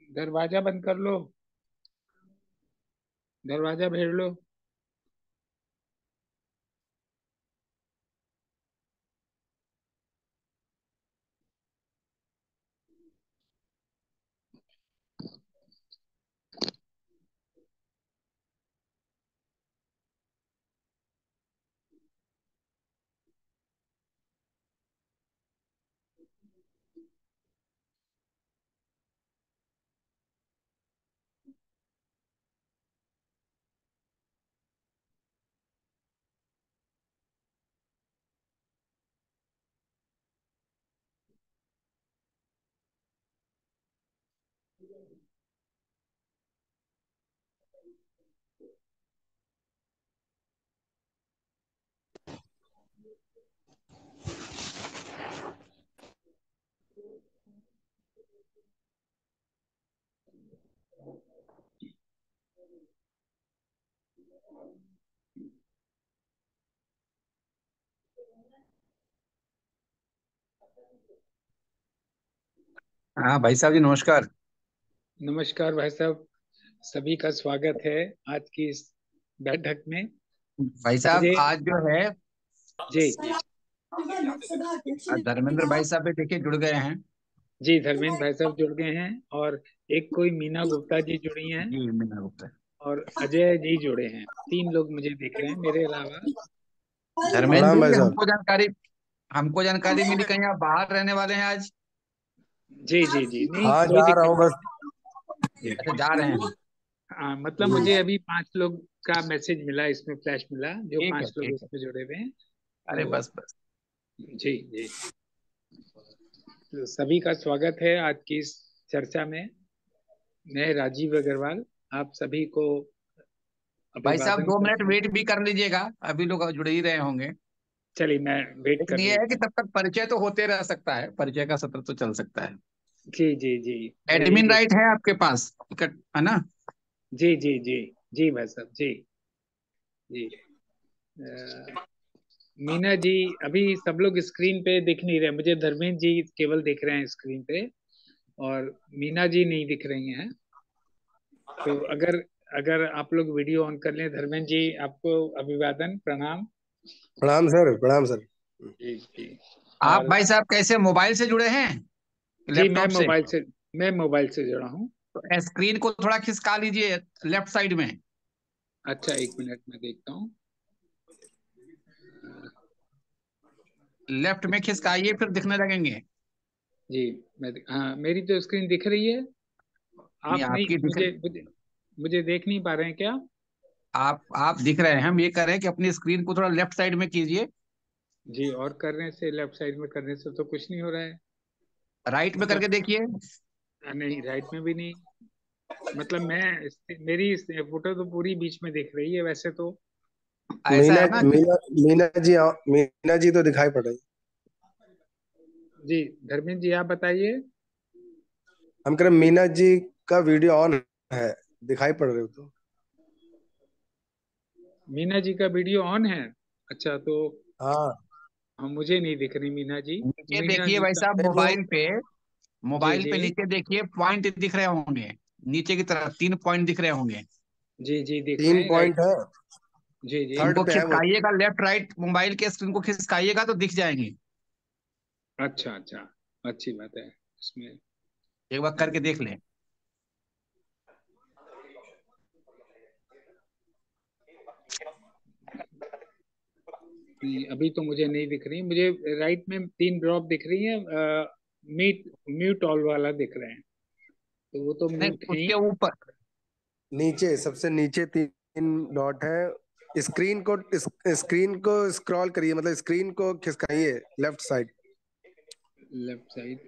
दरवाजा बंद कर लो। दरवाजा भेड़ लो। हाँ भाई साहब जी, नमस्कार। नमस्कार भाई साहब। सभी का स्वागत है आज की इस बैठक में। भाई साहब मुझे आज जो है जी जी धर्मेंद्र भाई साहब भी देखिए जुड़ गए हैं। जी धर्मेंद्र भाई साहब जुड़ गए हैं। और एक कोई मीना गुप्ता जी जुड़ी हैं। जी मीना गुप्ता। और अजय जी जुड़े हैं। तीन लोग मुझे दिख रहे हैं मेरे अलावा। और धर्मेंद्र प्रणाम भाई जी, साहब। हमको जानकारी मिली कहीं आप बाहर रहने वाले हैं आज। जी जी जी, नहीं हाँ, कोई जा रहा दिक्कत हूँ नहीं बस। है। अच्छा, जा रहे हैं। हाँ, मतलब मुझे अभी 5 लोग का मैसेज मिला, इसमें फ्लैश मिला जो ठीक है, 5 लोग ठीक है। इसमें जुड़े हुए हैं। अरे तो बस बस। जी जी, तो सभी का स्वागत है आज की इस चर्चा में। मैं राजीव अग्रवाल आप सभी को भाई साहब अभिवादन 2 मिनट करता हूँ। वेट भी कर लीजिएगा, अभी लोग जुड़ ही रहे होंगे। चलिए मैं वेट लेकिन कर ये है लेता कि हूँ। तब तक परिचय तो होते रह सकता है, परिचय का सत्र तो चल सकता है। जी जी जी, वही एडमिन देख। राइट है आपके पास, है ना? जी जी जी जी भाई साहब जी जी। अ, मीना जी, अभी सब लोग स्क्रीन पे दिख नहीं रहे मुझे। धर्मेंद्र जी केवल दिख रहे हैं स्क्रीन पे। और मीना जी नहीं दिख रही हैं। तो अगर अगर आप लोग वीडियो ऑन कर लें, धर्मेंद्र जी आपको अभिवादन प्रणाम। प्रणाम सर, प्रणाम सर। जी जी। आप और भाई साहब कैसे, मोबाइल से जुड़े हैं, जी, मैं लैपटॉप से? मोबाइल से मैं मोबाइल से जुड़ा हूँ। तो स्क्रीन को थोड़ा खिसका लीजिए लेफ्ट साइड में। अच्छा, 1 मिनट में देखता हूँ। लेफ्ट में खिसकाइए, फिर दिखने लगेंगे। जी, हाँ, मेरी तो स्क्रीन दिख रही है। नहीं, आप नहीं, आपकी दिख, मुझे देख नहीं पा रहे हैं क्या? आप दिख रहे हैं। हम ये कर रहे हैं कि अपनी स्क्रीन को थोड़ा लेफ्ट साइड में कीजिए। जी, और करने से, लेफ्ट साइड में करने से तो कुछ नहीं हो रहा है। राइट में मतलब करके देखिए। नहीं, राइट में भी नहीं। मतलब मेरी फोटो तो पूरी बीच में दिख रही है वैसे तो। ऐसा मीना है ना कि मीना मीना जी तो दिखाई पड़ रही। जी, धर्मेंद्र जी आप बताइए। हम कह रहे मीना जी का वीडियो ऑन है, दिखाई पड़ रहे हो तो। मीना जी का वीडियो ऑन है? अच्छा, तो हाँ। मुझे नहीं दिख रही मीना जी। नीचे मीना देखिए जी भाई का। साहब, नहीं, वो मोबाइल पे, जी मोबाइल जी पे नीचे देखिए, पॉइंट दिख रहे होंगे। नीचे की तरफ 3 पॉइंट दिख रहे होंगे। जी जी, दिख रहे तीन हैं राइट। पॉइंट है। जी जी। थर्ड इनको पे है वो। खिसकाइएगा, लेफ्ट राइट मोबाइल के स्क्रीन को खिसकाइएगा तो दिख जाएंगे। अच्छा अच्छा, अच्छी बात है इसमें। एक बार करके देख लें। नहीं, अभी तो मुझे नहीं दिख रही। मुझे राइट में 3 ड्रॉप दिख रही है। मीट म्यूट ऑल वाला दिख रहे हैं। तो वो तो नहीं, म्यूट है ही। उसके ऊपर नीचे, सबसे नीचे तीन डॉट है। स्क्रीन को स्क्रॉल करिए, मतलब स्क्रीन को खिसकाइए लेफ्ट साइड। Left side.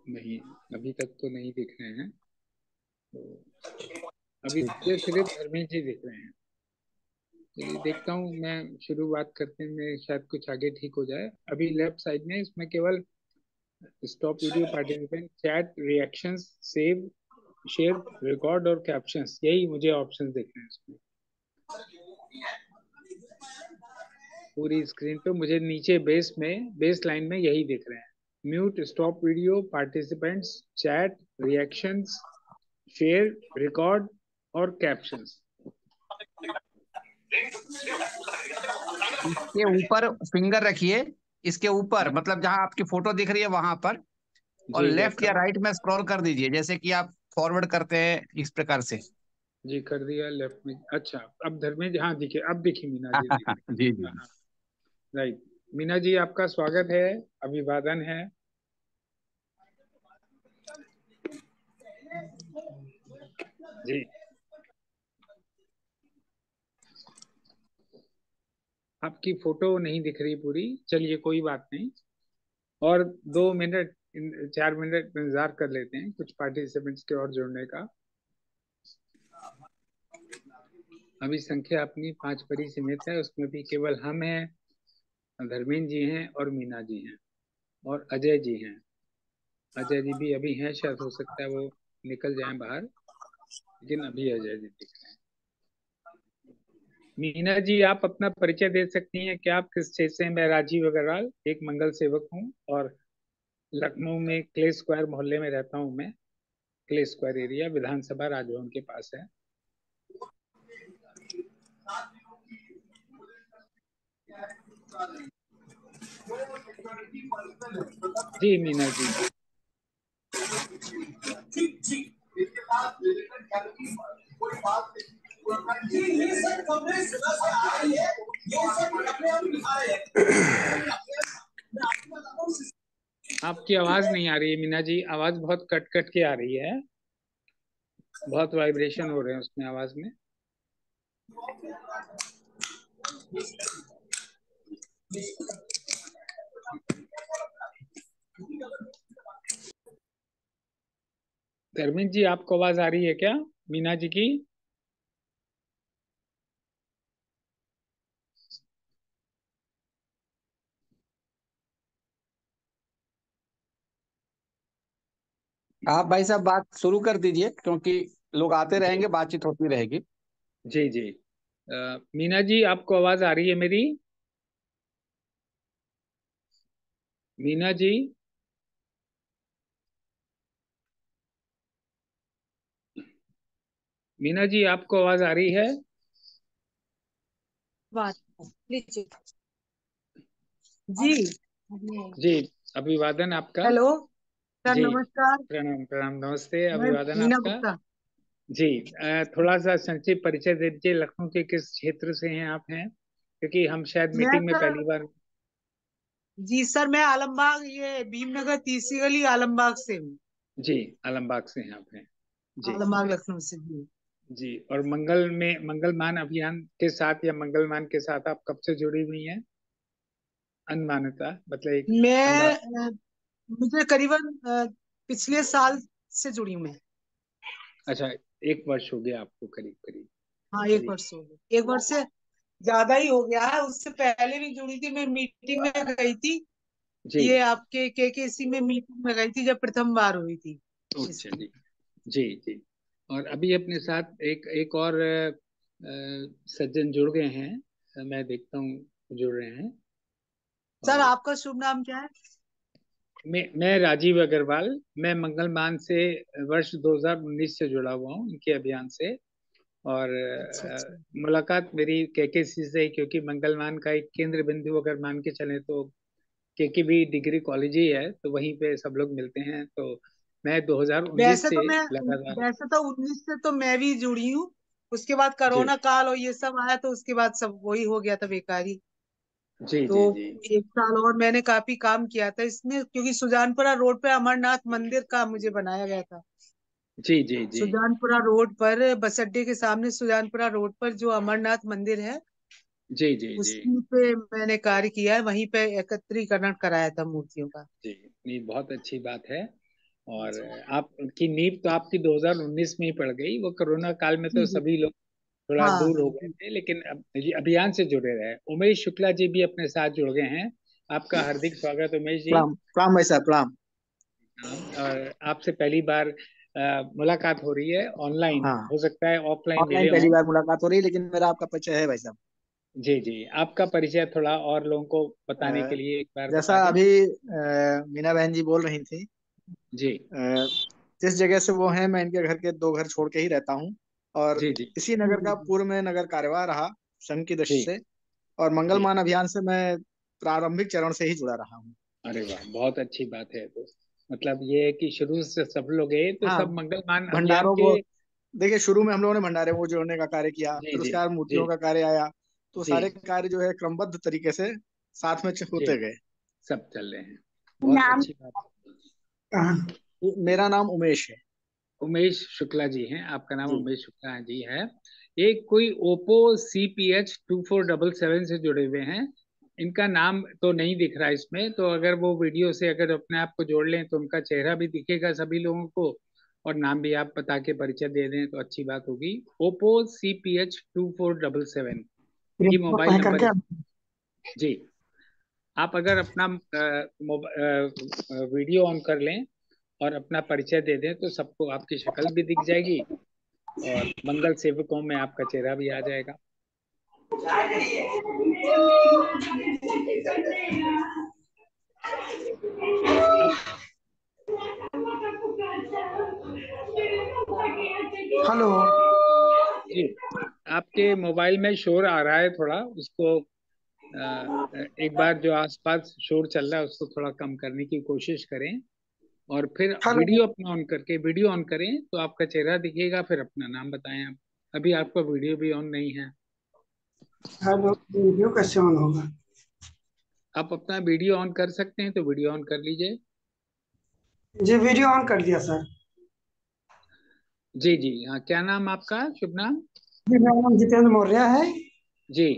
नहीं, अभी तक तो नहीं दिख रहे हैं। तो अभी ठीक। सिर्फ धर्मेंद्र जी दिख रहे हैं। चलिए देखता हूँ मैं। शुरुआत करते में शायद कुछ आगे ठीक हो जाए। अभी लेफ्ट साइड में इसमें केवल stop video, participant, chat, reactions, save, share, record और कैप्शंस, यही मुझे ऑप्शंस दिख रहे हैं इसमें। पूरी स्क्रीन पे मुझे नीचे बेस लाइन में यही दिख रहे हैं। Mute, stop video, participants, chat, reactions, share, record और कैप्शंस। इसके ऊपर फिंगर रखिए, इसके ऊपर मतलब जहां आपकी फोटो दिख रही है वहां पर, और जी लेफ्ट या रखा। राइट में स्क्रॉल कर दीजिए, जैसे कि आप फॉरवर्ड करते हैं इस प्रकार से। जी कर दिया लेफ्ट में। अच्छा, अब धर्मेंद्र, हाँ दिखे, अब दिखी मीना जी, दिख रही। जी जी। हाँ हाँ, राइट। मीना जी आपका स्वागत है, अभिवादन है। जी, आपकी फोटो नहीं दिख रही पूरी, चलिए कोई बात नहीं। और 2 मिनट, 4 मिनट इंतजार कर लेते हैं कुछ पार्टिसिपेंट्स के और जुड़ने का। अभी संख्या अपनी 5 पर ही सीमित है, उसमें भी केवल हम हैं, धर्मेंद्र जी हैं और मीना जी हैं और अजय जी हैं। अजय जी भी अभी हैं, शायद हो सकता है वो निकल जाएं बाहर, लेकिन अभी अजय जी दिख रहे हैं। मीना जी आप अपना परिचय दे सकती हैं क्या? आप किस क्षेत्र से हैं? मैं राजीव अग्रवाल, एक मंगल सेवक हूँ और लखनऊ में क्ले स्क्वायर मोहल्ले में रहता हूँ मैं। क्ले स्क्वायर एरिया, विधानसभा राजभवन के पास है। जी मीना जी। आपकी आवाज नहीं आ रही है मीना जी, आवाज बहुत कट कट के आ रही है, बहुत वाइब्रेशन हो रहे हैं उसमें, आवाज में। धर्मेंद्र जी आपको आवाज आ रही है क्या मीना जी की? आप भाई साहब बात शुरू कर दीजिए, क्योंकि लोग आते जी रहेंगे, बातचीत होती रहेगी। जी जी। मीना जी आपको आवाज आ रही है मेरी? मीना जी। मीना जी आपको आवाज आ रही है? बात लीजिए जी। जी, अभिवादन आपका। हेलो सर, जी, नमस्कार। प्रणाम प्रणाम, नमस्ते, मैं अभिवादन मीना आपका। गुप्ता। जी, थोड़ा सा संक्षिप्त परिचय दे दीजिए, लखनऊ के किस क्षेत्र से हैं आप हैं, क्योंकि हम शायद मैं मीटिंग में सर, पहली बार। जी सर, मैं आलमबाग, ये भीमनगर तीसरी गली आलमबाग से हूँ। जी, आलमबाग से हैं आप हैं। जी आलमबाग लखनऊ से जी। जी। और मंगलमान अभियान के साथ या मंगलमान के साथ आप कब से जुड़ी हुई हैं? अनमानता मतलब एक अंदाज। मैं मुझे करीबन पिछले साल से जुड़ी हूँ मैं। अच्छा, 1 वर्ष हो गया आपको करीब करीब। हाँ, एक करीब। वर्ष हो गया, 1 वर्ष से ज्यादा ही हो गया है। उससे पहले भी जुड़ी थी, मैं मीटिंग में गई थी। जी। ये आपके केकेसी में मीटिंग में गई थी जब प्रथम बार हुई थी अच्छा इसकी। जी। जी जी। और अभी अपने साथ एक एक और सज्जन जुड़ गए हैं, मैं देखता हूँ जुड़ रहे हैं। सर, और आपका शुभ नाम क्या है? मैं राजीव अग्रवाल, मैं मंगलमान से वर्ष 2019 से जुड़ा हुआ हूँ इनके अभियान से। और अच्छा अच्छा। मुलाकात मेरी केकेसी से ही, क्योंकि मंगलमान का एक केंद्र बिंदु अगर मान के चले तो केके भी डिग्री कॉलेज ही है, तो वहीं पे सब लोग मिलते हैं। तो मैं 2019 वैसे से तो मैं लगातार। वैसे तो 19 से तो मैं भी जुड़ी हूँ। उसके बाद जी कोरोना काल और ये सब आया, तो उसके बाद सब वही हो गया था, बेकारी। जी तो जी जी 1 साल और मैंने काफी काम किया था इसमें, क्योंकि सुजानपुरा रोड पे अमरनाथ मंदिर का मुझे बनाया गया था। जी जी जी सुजानपुरा रोड पर, बस अड्डे के सामने सुजानपुरा रोड पर जो अमरनाथ मंदिर है, जी जी जी उसी पे मैंने कार्य किया है। वहीं पे एकत्रीकरण कराया था मूर्तियों का। जी। नहीं, बहुत अच्छी बात है। और आपकी नींव तो आपकी 2019 में ही पड़ गई, वो कोरोना काल में तो जी जी। सभी लोग थोड़ा हाँ दूर हो गए जी। थे, लेकिन अब ये अभियान से जुड़े रहे। उमेश शुक्ला जी भी अपने साथ जुड़ गए हैं। आपका हार्दिक स्वागत उमेश जी। प्रणाम प्रणाम भाई साहब, प्रणाम। और आपसे पहली बार मुलाकात हो रही है ऑनलाइन, हाँ, हो सकता है ऑफलाइन ऑनलाइन मिले पहली हों। बार मुलाकात हो रही है, लेकिन मेरा आपका परिचय है भाई साहब। जी जी, आपका परिचय थोड़ा और लोगों को बताने के अ, लिए एक बार जैसा बता दें। अभी मीना बहन जी बोल रही थी, जी जिस जगह से वो हैं, मैं इनके घर के 2 घर छोड़ के ही रहता हूँ। और जी जी इसी नगर का पूर्व में नगर कार्यवाह रहा संघ की दृष्टि जी से, और जी। मंगलमान अभियान से मैं प्रारंभिक चरण से ही जुड़ा रहा हूँ। अरे वाह, बहुत अच्छी बात है। तो मतलब ये है कि शुरू से सब लोग गए तो हाँ, सब मंगलमान अभियान भंडारों के। को देखिए, शुरू में हम लोगों ने भंडारे को जोड़ने का कार्य किया, जी फिर जी उसके बाद जी मूर्तियों का कार्य आया। तो जी सारे कार्य जो है क्रमबद्ध तरीके से साथ में जी, होते गए। सब चल रहे हैं, बहुत नाम अच्छी बात। मेरा नाम उमेश है। उमेश शुक्ला जी हैं, आपका नाम जी। उमेश शुक्ला जी है। एक कोई ओप्पो CPH 2477 से जुड़े हुए हैं। इनका नाम तो नहीं दिख रहा इसमें, तो अगर वो वीडियो से अगर अपने आप को जोड़ लें तो उनका चेहरा भी दिखेगा सभी लोगों को, और नाम भी आप बता के परिचय दे दें तो अच्छी बात होगी। ओप्पो CPH 2477 ये मोबाइल नंबर करके है। जी, आप अगर अपना वीडियो ऑन कर लें और अपना परिचय दे दें तो सबको आपकी शक्ल भी दिख जाएगी, और मंगल सेवकों में आपका चेहरा भी आ जाएगा। अब हेलो। जी, आपके मोबाइल में शोर आ रहा है थोड़ा, उसको एक बार जो आसपास शोर चल रहा है उसको थोड़ा कम करने की कोशिश करें, और फिर हेलो। वीडियो अपना ऑन करके वीडियो ऑन करें तो आपका चेहरा दिखेगा, फिर अपना नाम बताएं आप। अभी आपका वीडियो भी ऑन नहीं है। हेलो, वीडियो कैसे ऑन होगा? आप अपना वीडियो ऑन कर सकते हैं तो वीडियो ऑन कर लीजिए। जी, वीडियो ऑन कर दिया सर। जी जी हाँ, क्या नाम आपका, शुभ नाम? जी, मेरा नाम जितेंद्र मौर्य है। जी,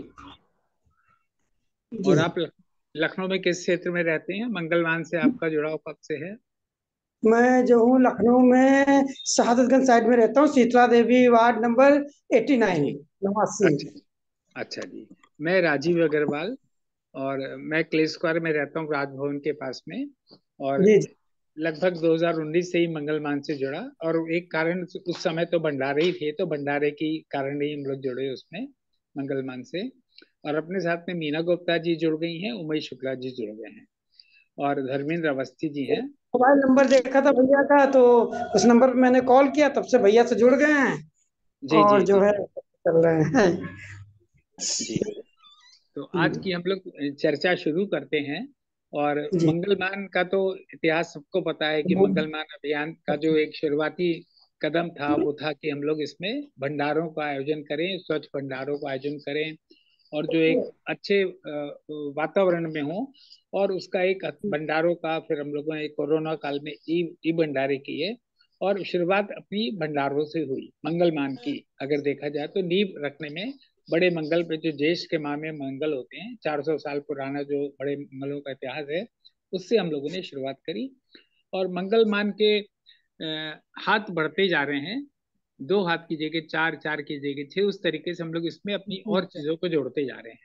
जी, और आप लखनऊ में किस क्षेत्र में रहते हैं? मंगलवान से आपका जुड़ाव कब से है? मैं जो हूँ लखनऊ में शहादतगंज साइड में रहता हूँ, शीतला देवी वार्ड नंबर 89, जी, नवासी। अच्छा अच्छा जी। मैं राजीव अग्रवाल, और मैं क्ले स्क्वायर में रहता हूँ, राजभवन के पास में। और जी जी। लगभग 2019 से ही मंगलमान से जुड़ा, और एक कारण उस समय तो भंडारे ही थे, तो भंडारे की कारण ही हम लोग जुड़े उसमें मंगलमान से। और अपने साथ में मीना गुप्ता जी जुड़ गई हैं, उमेश शुक्ला जी जुड़ गए हैं, और धर्मेंद्र अवस्थी जी हैं। मोबाइल नंबर देखा था भैया का, तो उस नंबर पे मैंने कॉल किया, तब से भैया से जुड़ गए हैं जी और जी जो जी है चल रहे हैं। जी। तो आज की हम लोग चर्चा शुरू करते हैं। और जी मंगलमान का तो इतिहास सबको पता है कि मंगलमान अभियान का जो एक शुरुआती कदम था वो था कि हम लोग इसमें भंडारों का आयोजन करें, स्वच्छ भंडारों का आयोजन करें, और जो एक अच्छे वातावरण में हो। और उसका एक भंडारों का, फिर हम लोगों ने कोरोना काल में ई ई भंडारे किए, और शुरुआत अपनी भंडारों से हुई मंगलमान की। अगर देखा जाए तो नींव रखने में, बड़े मंगल पे, जो देश के माह में मंगल होते हैं, 400 साल पुराना जो बड़े मंगलों का इतिहास है, उससे हम लोगों ने शुरुआत करी। और मंगलमान के हाथ बढ़ते जा रहे हैं, 2 हाथ की जगह 4, 4 की जगह 6, उस तरीके से हम लोग इसमें अपनी और चीजों को जोड़ते जा रहे हैं।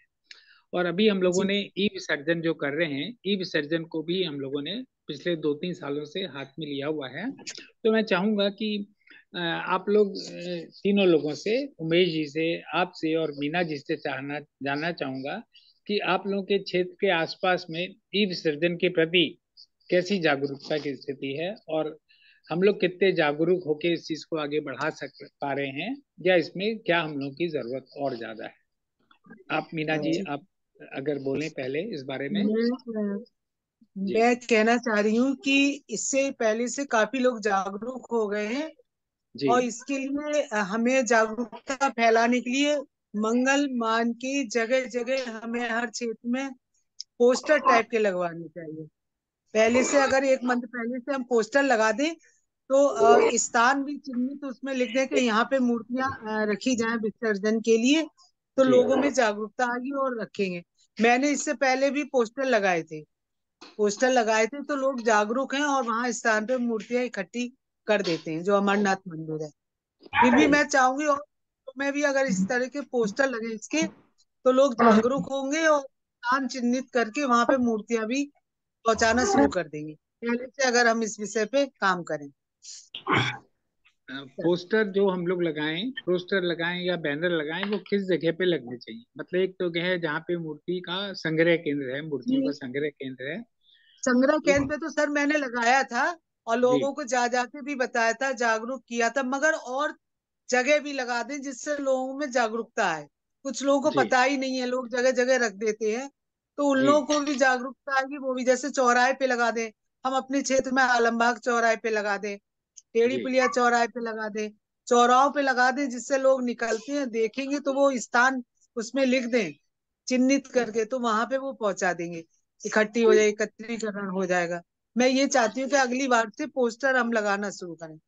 और अभी हम लोगों ने ई विसर्जन जो कर रहे हैं, ई विसर्जन को भी हम लोगों ने पिछले 2-3 सालों से हाथ में लिया हुआ है। तो मैं चाहूंगा कि आप लोग तीनों लोगों से, उमेश जी से, आपसे और मीना जी से जानना चाहूंगा कि आप लोगों के क्षेत्र के आसपास में ई विसर्जन के प्रति कैसी जागरूकता की स्थिति है, और हम लोग कितने जागरूक होकर इस चीज को आगे बढ़ा पा रहे हैं, या इसमें क्या हम लोगों की जरूरत और ज्यादा है? आप मीना जी, आप अगर बोलें पहले इस बारे में। मैं जी मैं कहना चाह रही हूँ कि इससे पहले से काफी लोग जागरूक हो गए हैं, जी और इसके लिए हमें जागरूकता फैलाने के लिए मंगल मान की जगह जगह हमें हर क्षेत्र में पोस्टर टाइप के लगवाने चाहिए। पहले से, अगर एक मंथ पहले से हम पोस्टर लगा दें तो स्थान भी चिन्हित उसमें लिख दें कि यहाँ पे मूर्तियां रखी जाएं विसर्जन के लिए, तो जी लोगों में जागरूकता आएगी और रखेंगे। मैंने इससे पहले भी पोस्टर लगाए थे तो लोग जागरूक हैं और वहां स्थान पे मूर्तियां इकट्ठी कर देते हैं, जो अमरनाथ मंदिर है। फिर भी मैं चाहूंगी, और मैं भी अगर इस तरह के पोस्टर लगे इसके, तो लोग जागरूक होंगे और स्थान चिन्हित करके वहां पे मूर्तियां भी पहुंचाना शुरू कर देंगे, पहले से अगर हम इस विषय पे काम करें। पोस्टर जो हम लोग लगाएं, पोस्टर लगाएं या बैनर लगाएं, वो किस जगह पे लगने चाहिए? मतलब एक तो है जहाँ पे मूर्ति का संग्रह केंद्र है, मूर्तियों का संग्रह केंद्र है। संग्रह वो केंद्र पे तो सर मैंने लगाया था और जी लोगों को जा जाके भी बताया था, जागरूक किया था, मगर और जगह भी लगा दें जिससे लोगों में जागरूकता आए। कुछ लोगों को जी पता ही नहीं है, लोग जगह जगह रख देते हैं, तो उन जी लोगों को भी जागरूकता आएगी। वो भी जैसे चौराहे पे लगा दें, हम अपने क्षेत्र में आलमबाग चौराहे पे लगा दें, टेढ़ी जी पुलिया चौराहे पे लगा दें, चौराहों पे लगा दें, जिससे लोग निकलते हैं देखेंगे तो वो स्थान उसमें लिख दें चिन्हित करके, तो वहां पे वो पहुंचा देंगे, इकट्ठी हो जाए, एकत्रीकरण हो जाएगा। मैं ये चाहती हूँ कि अगली बार से पोस्टर हम लगाना शुरू करें।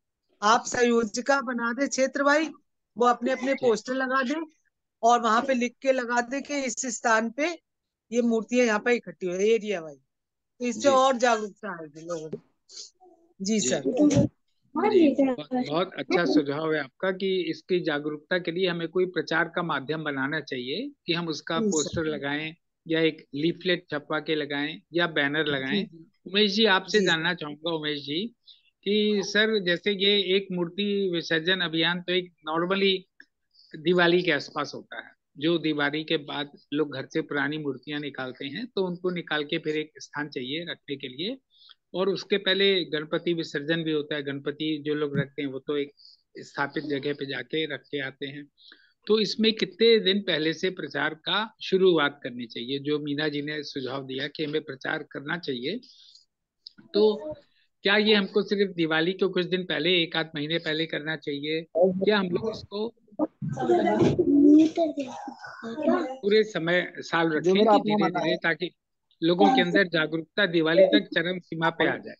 आप संयोजिका बना दे क्षेत्र भाई, वो अपने अपने जी पोस्टर लगा दे और वहां पे लिख के लगा दे कि इस स्थान पे ये मूर्तियां यहाँ पे इकट्ठी हो, एरिया वाइज, तो इससे जी और जागरूकता आएगी लोगों में। जी जी सर। जी बहुत अच्छा सुझाव है आपका कि इसकी जागरूकता के लिए हमें कोई प्रचार का माध्यम बनाना चाहिए कि हम उसका जी सर। पोस्टर लगाएं या एक लीफलेट छपवा के लगाएं या बैनर जी लगाएं। जी। उमेश जी, आपसे जी सर। जानना चाहूंगा उमेश जी कि सर जैसे ये एक मूर्ति विसर्जन अभियान तो एक नॉर्मली दिवाली के आसपास होता है, जो दिवाली के बाद लोग घर से पुरानी मूर्तियां निकालते हैं तो उनको निकाल के फिर एक स्थान चाहिए रखने के लिए। और उसके पहले गणपति विसर्जन भी होता है, गणपति जो लोग रखते हैं वो तो एक स्थापित जगह पे जाके रख के आते हैं। तो इसमें कितने दिन पहले से प्रचार का शुरुआत करनी चाहिए? जो मीना जी ने सुझाव दिया कि हमें प्रचार करना चाहिए, तो क्या ये हमको सिर्फ दिवाली को कुछ दिन पहले, एक आध महीने पहले करना चाहिए, क्या हम लोग इसको पूरे समय साल जो रखें मेरा कि अपना धीरे मानना धीरे, है, ताकि लोगों के अंदर जागरूकता दिवाली तक चरम सीमा पे आ जाए?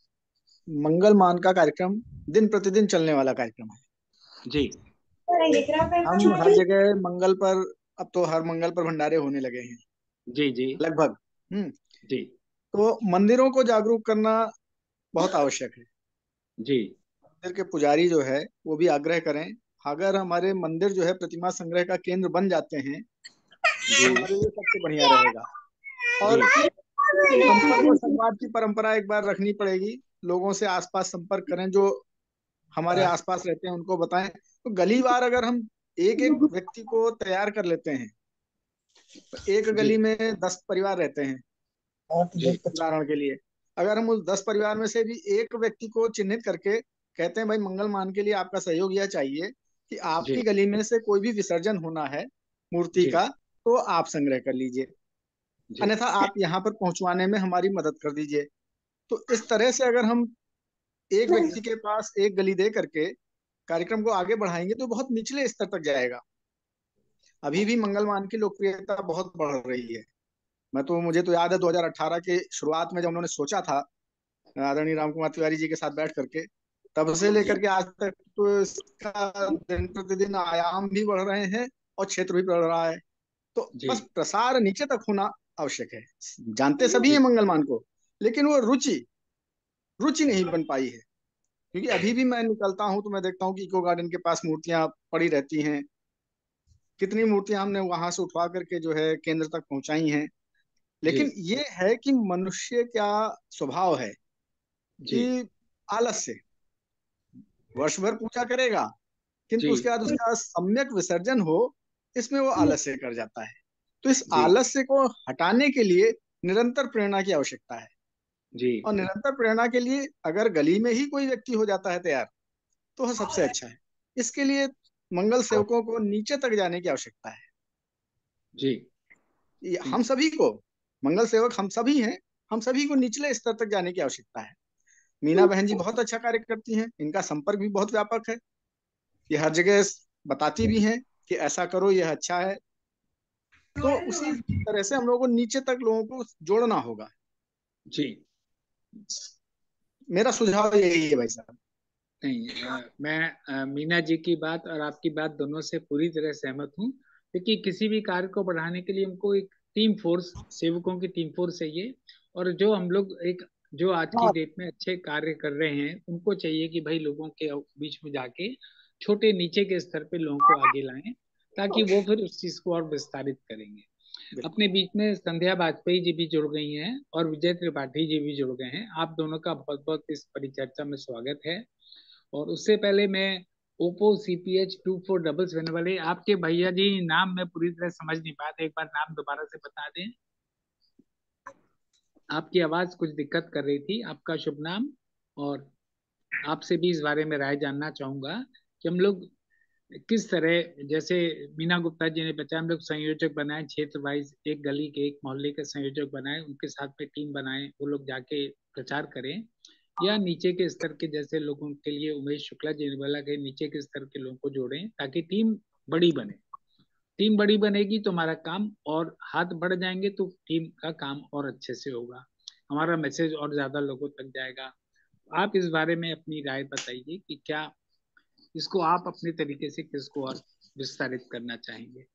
मंगल मान का कार्यक्रम दिन प्रतिदिन चलने वाला कार्यक्रम है। जी हम हर जगह मंगल पर, अब तो हर मंगल पर भंडारे होने लगे हैं जी जी लगभग। हम्म। जी तो मंदिरों को जागरूक करना बहुत आवश्यक है। जी मंदिर के पुजारी जो है वो भी आग्रह करें। अगर हमारे मंदिर जो है प्रतिमा संग्रह का केंद्र बन जाते हैं तो जी हमारे लिए सबसे बढ़िया रहेगा। जी और संपर्क और संवाद की परंपरा एक बार रखनी पड़ेगी। लोगों से आसपास संपर्क करें, जो हमारे आसपास रहते हैं उनको बताएं। तो गली वार अगर हम एक एक व्यक्ति को तैयार कर लेते हैं, तो एक जी गली में 10 परिवार रहते हैं जी उदाहरण के लिए। अगर हम उस 10 परिवार में से भी एक व्यक्ति को चिन्हित करके कहते हैं भाई मंगल मान के लिए आपका सहयोग यह चाहिए कि आपकी जी गली में से कोई भी विसर्जन होना है मूर्ति जी का, तो आप संग्रह कर लीजिए, जी अन्यथा आप यहाँ पर पहुंचवाने में हमारी मदद कर दीजिए। तो इस तरह से अगर हम एक व्यक्ति के पास एक गली दे करके कार्यक्रम को आगे बढ़ाएंगे तो बहुत निचले स्तर तक जाएगा। अभी भी मंगलमान की लोकप्रियता बहुत बढ़ रही है। मुझे तो याद है 2018 के शुरुआत में जब उन्होंने सोचा था आदरणीय राम कुमार तिवारी जी के साथ बैठ करके, तब से लेकर के आज तक तो इसका दिन प्रतिदिन आयाम भी बढ़ रहे हैं और क्षेत्र भी बढ़ रहा है। तो जी बस प्रसार नीचे तक होना आवश्यक है। जानते सभी जी हैं मंगलमान को, लेकिन वो रुचि रुचि नहीं बन पाई है। क्योंकि अभी भी मैं निकलता हूँ तो मैं देखता हूँ कि इको गार्डन के पास मूर्तियां पड़ी रहती हैं। कितनी मूर्तियां हमने वहां से उठवा करके जो है केंद्र तक पहुंचाई हैं। जी लेकिन ये है कि मनुष्य का स्वभाव है जी कि आलस्य, वर्ष भर पूजा करेगा जी किंतु उसके बाद उसका सम्यक विसर्जन हो, इसमें वो आलस्य कर जाता है। तो इस जी आलस्य को हटाने के लिए निरंतर प्रेरणा की आवश्यकता है। जी और निरंतर प्रेरणा के लिए अगर गली में ही कोई व्यक्ति हो जाता है तैयार, तो वह सबसे अच्छा है। इसके लिए मंगल सेवकों को नीचे तक जाने की आवश्यकता है। जी हम सभी को, मंगल सेवक हम सभी हैं, हम सभी को निचले स्तर तक जाने की आवश्यकता है। मीना बहन जी बहुत अच्छा कार्य करती हैं, इनका संपर्क भी बहुत व्यापक है। ये हर जगह बताती भी हैं कि ऐसा करो, यह अच्छा है। तो उसी तरह से हम लोगों को नीचे तक लोगों को जोड़ना होगा। जी मेरा सुझाव यही है भाई साहब। नहीं, मैं मीना जी की बात और आपकी बात दोनों से पूरी तरह सहमत हूँ, क्योंकि किसी भी कार्य को बढ़ाने के लिए हमको एक टीम फोर्स, सेवकों की टीम फोर्स चाहिए। और जो हम लोग एक, जो आज की डेट में अच्छे कार्य कर रहे हैं उनको चाहिए कि भाई लोगों के बीच में जाके छोटे नीचे के स्तर पे लोगों को आगे लाएं, ताकि वो फिर उस चीज को और विस्तारित करेंगे। बिल्कुल। अपने बीच में संध्या वाजपेयी जी भी जुड़ गई हैं और विजय त्रिपाठी जी भी जुड़ गए हैं। आप दोनों का बहुत बहुत इस परिचर्चा में स्वागत है। और उससे पहले मैं ओप्पो CPH2477 वाले आपके भैया जी, नाम मैं पूरी तरह समझ नहीं पाया, एक बार नाम दोबारा से बता दें। आपकी आवाज कुछ दिक्कत कर रही थी। आपका शुभ नाम, और आपसे भी इस बारे में राय जानना चाहूंगा कि हम लोग किस तरह, जैसे मीना गुप्ता जी ने बताया, हम लोग संयोजक बनाए क्षेत्र वाइज, एक गली के एक मोहल्ले के संयोजक बनाए, उनके साथ में टीम बनाए, वो लोग जाके प्रचार करें, या नीचे के स्तर के जैसे लोगों के लिए उमेश शुक्ला जी ने बोला कि नीचे के स्तर के लोगों को जोड़ें ताकि टीम बड़ी बने। टीम बड़ी बनेगी तो हमारा काम, और हाथ बढ़ जाएंगे तो टीम का काम और अच्छे से होगा, हमारा मैसेज और ज्यादा लोगों तक जाएगा। आप इस बारे में अपनी राय बताइए कि क्या इसको आप अपने तरीके से किसको और विस्तारित करना चाहेंगे।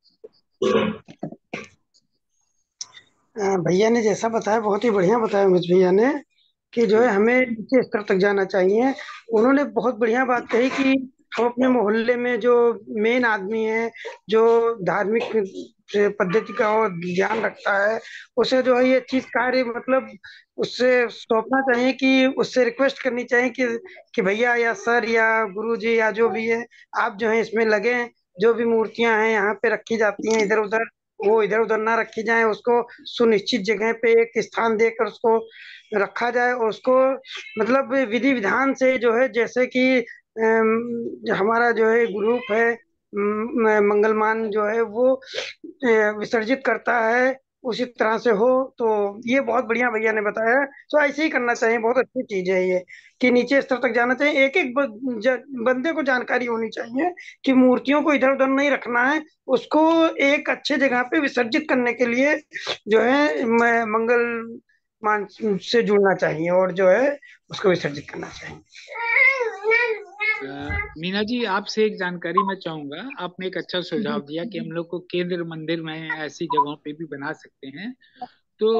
भैया ने जैसा बताया बहुत ही बढ़िया बताया उमेश भैया ने कि जो है हमें नीचे स्तर तक जाना चाहिए। उन्होंने बहुत बढ़िया बात कही कि हम अपने मोहल्ले में जो मेन आदमी है, जो धार्मिक पद्धति का और ध्यान रखता है, उसे जो है ये चीज कार्य मतलब उससे सौंपना चाहिए, कि उससे रिक्वेस्ट करनी चाहिए कि भैया या सर या गुरु जी या जो भी है, आप जो है इसमें लगे। जो भी मूर्तियां हैं यहाँ पे रखी जाती हैं इधर उधर, वो इधर उधर ना रखी जाए, उसको सुनिश्चित जगह पे एक स्थान देकर उसको रखा जाए, और उसको मतलब विधि विधान से जो है, जैसे कि हमारा जो है ग्रुप है मंगलमान जो है वो विसर्जित करता है, उसी तरह से हो। तो ये बहुत बढ़िया भैया ने बताया। तो ऐसे ही करना चाहिए, बहुत अच्छी चीज है ये कि नीचे स्तर तक जाना चाहिए। एक एक बंदे को जानकारी होनी चाहिए कि मूर्तियों को इधर उधर नहीं रखना है, उसको एक अच्छे जगह पे विसर्जित करने के लिए जो है मंगल मान से जुड़ना चाहिए और जो है उसको विसर्जित करना चाहिए। मीना जी, आपसे एक जानकारी मैं चाहूंगा। आपने एक अच्छा सुझाव दिया कि हम लोग को केंद्र मंदिर में ऐसी जगहों पे भी बना सकते हैं। तो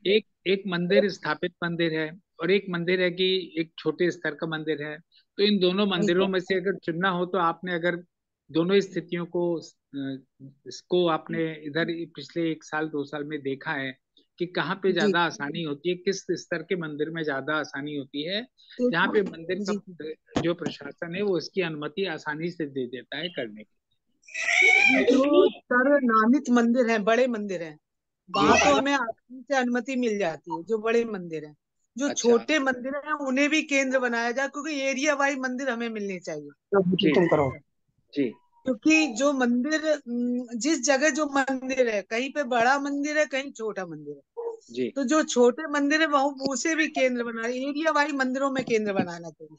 एक एक मंदिर स्थापित मंदिर है, और एक मंदिर है कि एक छोटे स्तर का मंदिर है। तो इन दोनों मंदिरों में से अगर चुनना हो, तो आपने अगर दोनों स्थितियों को इसको आपने इधर पिछले 1 साल 2 साल में देखा है कि कहाँ पे जी ज्यादा आसानी होती है, किस स्तर के मंदिर में ज्यादा आसानी होती है, जहाँ पे मंदिर जी का जो प्रशासन है वो इसकी अनुमति आसानी से दे देता है करने की। जो सर्वनामित मंदिर है, बड़े मंदिर है, वहां तो हमें आसानी से अनुमति मिल जाती है, जो बड़े मंदिर है। जो अच्छा। छोटे मंदिर हैं उन्हें भी केंद्र बनाया जाए, क्योंकि एरिया वाइज मंदिर हमें मिलने चाहिए। जी तुम करो। जी क्योंकि जो मंदिर जिस जगह जो मंदिर है, कहीं पे बड़ा मंदिर है, कहीं छोटा मंदिर है, जी तो जो छोटे मंदिर है वह उसे भी केंद्र बना, एरिया वाइज मंदिरों में केंद्र बनाना चाहिए।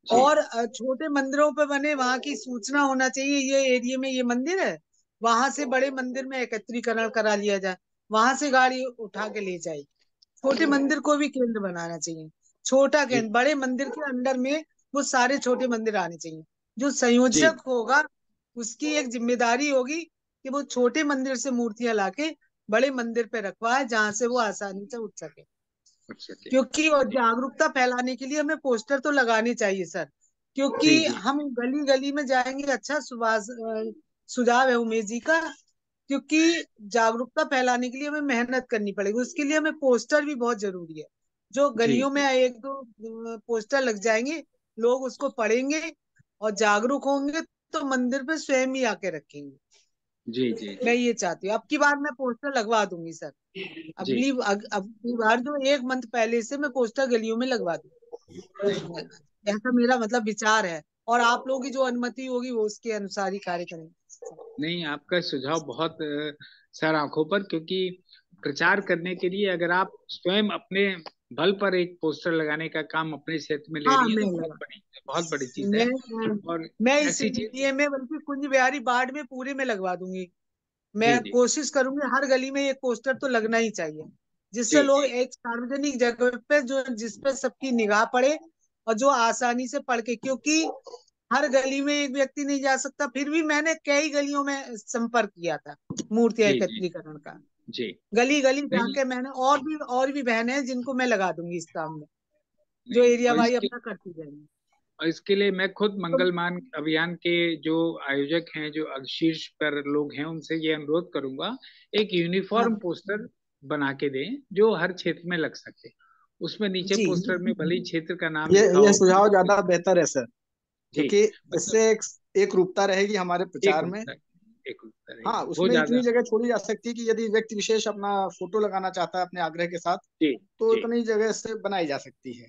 जी और छोटे मंदिरों पे बने वहां की सूचना होना चाहिए, ये एरिया में ये मंदिर है, वहां से बड़े मंदिर में एकत्रीकरण करा लिया जाए, वहां से गाड़ी उठा के ले जाए। छोटे मंदिर को भी केंद्र बनाना चाहिए। छोटा जी केंद्र, बड़े मंदिर के अंडर में वो सारे छोटे मंदिर आने चाहिए। जो जी संयोजक होगा उसकी एक जिम्मेदारी होगी कि वो छोटे मंदिर से मूर्तियां लाके बड़े मंदिर पे रखवाए, जहां से वो आसानी से उठ सके। अच्छा जी क्योंकि और जागरूकता फैलाने के लिए हमें पोस्टर तो लगाने चाहिए सर, क्योंकि जी जी हम गली गली में जाएंगे। अच्छा सुझाव है उमेश जी का, क्योंकि जागरूकता फैलाने के लिए हमें मेहनत करनी पड़ेगी, उसके लिए हमें पोस्टर भी बहुत जरूरी है। जो जी गलियों में जी एक दो पोस्टर लग जाएंगे, लोग उसको पढ़ेंगे और जागरूक होंगे, तो मंदिर पे स्वयं ही आके रखेंगे। जी जी मैं जी ये चाहती हूँ, अब की बार मैं पोस्टर लगवा दूंगी सर। जी अगली बार जो 1 मंथ पहले से मैं पोस्टर गलियों में लगवा नहीं दूंगी। ऐसा मेरा मतलब विचार है, और आप लोगों की जो अनुमति होगी वो उसके अनुसार ही कार्य करेंगे। नहीं, आपका सुझाव बहुत सर आंखों पर, क्योंकि प्रचार करने के लिए अगर आप स्वयं अपने बल पर एक पोस्टर लगाने का काम अपने क्षेत्र में ले हाँ रही है तो मैं लगा, बहुत बड़ी चीज मैं है। और मैं इस ऐसी चीज। एरिया में बल्कि कुंज बिहारी वार्ड में पूरे में लगवा दूंगी। जी मैं जी कोशिश करूंगी हर गली में एक पोस्टर तो लगना ही चाहिए, जिससे जी लोग जी एक सार्वजनिक जगह पे जो जिस पे सबकी निगाह पड़े और जो आसानी से पढ़ के, क्योंकि हर गली में एक व्यक्ति नहीं जा सकता। फिर भी मैंने कई गलियों में संपर्क किया था मूर्ति जी जी एकत्रीकरण का। जी गली गली नहीं। जाके मैंने, और भी बहनें हैं जिनको मैं लगा दूंगी इस काम में, जो नहीं, एरिया वाइज अपना करती जाएंगी। और इसके लिए मैं खुद तो मंगलमान अभियान के जो आयोजक हैं, जो शीर्ष पर लोग हैं, उनसे ये अनुरोध करूंगा, एक यूनिफॉर्म हाँ पोस्टर बना के दें जो हर क्षेत्र में लग सके। उसमें नीचे जी पोस्टर में भले ही क्षेत्र का नाम लिखा ये हो, सुझाव ज्यादा बेहतर है सर। जी क्योंकि मतलब इससे एक रूपता रहेगी हमारे एक प्रचार में। रूपता एक रूपता हाँ, रहेगी वो उसमें ज्यादा। इतनी जगह छोड़ी जा सकती है कि यदि व्यक्ति विशेष अपना फोटो लगाना चाहता है अपने आग्रह के साथ, जी तो जी। इतनी जगह से बनाई जा सकती है।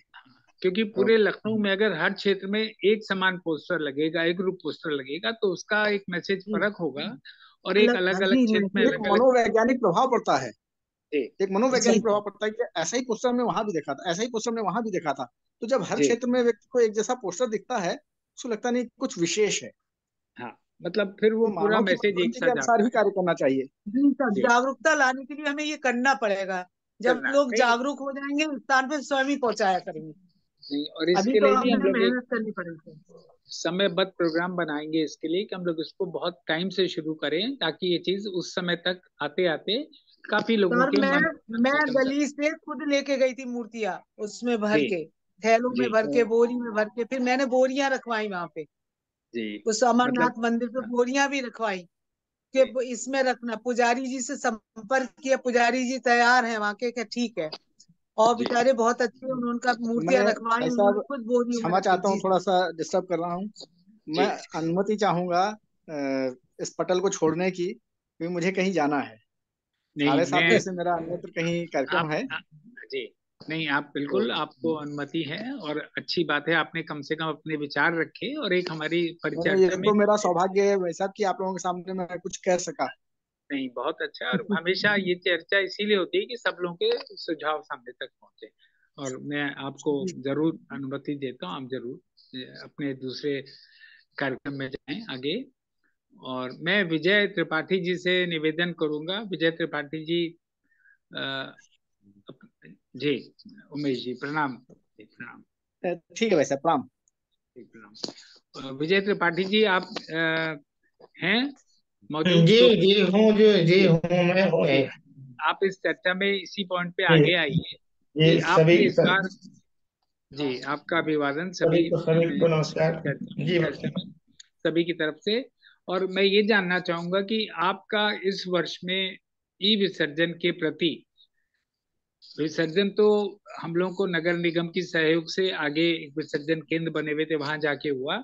क्योंकि और पूरे लखनऊ में अगर हर क्षेत्र में एक समान पोस्टर लगेगा, एक ग्रुप पोस्टर लगेगा, तो उसका एक मैसेज जी फर्क होगा, और एक अलग हाँ अलग जी क्षेत्र में एक अलग अलग। मनोवैज्ञानिक प्रभाव पड़ता है। जी एक जी मनोवैज्ञानिक प्रभाव पड़ता है कि ऐसा ही पोस्टर हमने वहां भी देखा था, ऐसा ही पोस्टर हमने वहां भी देखा था। तो जब हर जी। क्षेत्र में व्यक्ति को एक जैसा पोस्टर दिखता है, उसको लगता नहीं कुछ विशेष है। हाँ मतलब फिर वो तो पूरा मानव की मैसेज एक मनोवृत्ति के साथ अनुसार जाता ही है। कार्य करना चाहिए। जी सर, जी जागरूकता लाने के लिए हमें ये करना पड़ेगा। जब करना लोग नहीं जागरूक हो जाएंगे उस स्थान पे स्वयं ही पहुंचाया करेंगे। नहीं, और अभी इसके तो लिए भी हम हमें लोग एक मेहनत करनी पड़ेगी। समयबद्ध प्रोग्राम बनाएंगे इसके लिए, कि हम लोग इसको बहुत टाइम से शुरू करें, ताकि ये चीज उस समय तक आते आते काफी लोगों सर के मैं मन मैं में दम गली से खुद लेके गई थी मूर्तियां, उसमें भर जी के, थैलों जी में भर के, बोरी में भर के, फिर मैंने बोरियां रखवाई वहां पे। जी उस मतलब अमरनाथ मंदिर पे बोरियां भी रखवाई कि जी इसमें रखना। पुजारी जी से संपर्क किया, पुजारी जी तैयार हैं वहां के, क्या ठीक है। और जी बेचारे बहुत अच्छे, उन्होंने उनका मूर्तियां मैं रखवाई, भाई उन्होंने साहब खुद बोरियों में क्षमा रखी। चाहता हूँ, जी थोड़ा सा डिस्टर्ब कर रहा हूँ। मैं जी। अनुमति चाहूंगा इस पटल को छोड़ने की, क्योंकि मुझे कहीं जाना है। नहीं 7:30 बजे मैं से मेरा अन्यत्र कहीं कार्यक्रम आप है। जी नहीं, आप तो बिल्कुल, आपको अनुमति है, और अच्छी बात है, आपने कम से कम अपने विचार रखे, और एक हमारी नहीं, ये परिचर्चा में तो मेरा सौभाग्य है वैसा कि आप लोगों के सामने मैं कुछ कह सका। नहीं, बहुत अच्छा। और हमेशा ये चर्चा इसीलिए होती है कि सब लोगों के सुझाव सामने तक पहुंचे, और मैं आपको जी जरूर अनुमति देता हूँ, आप जरूर अपने दूसरे कार्यक्रम में जाएं आगे। और मैं विजय त्रिपाठी जी से निवेदन करूंगा। विजय त्रिपाठी जी, अ, जी, उमेश जी प्रणाम। जी प्रणाम। ठीक है वैसे, प्रणाम। जी प्रणाम। विजय त्रिपाठी जी, आप हैं मौजूद जी तो? जी हूँ, जी जी हूँ, मैं हूँ जी। यही। आप इस चर्चा में इसी पॉइंट पे जी आगे आइए जी कि आपने इस बार, जी आपका अभिवादन सभी सभी को नमस्कार। जी चर्चा में सभी की तरफ से। और मैं ये जानना चाहूंगा कि आपका इस वर्ष में ई विसर्जन के प्रति, विसर्जन तो हम लोगों को नगर निगम की सहयोग से आगे एक विसर्जन केंद्र बने हुए थे, वहां जाके हुआ,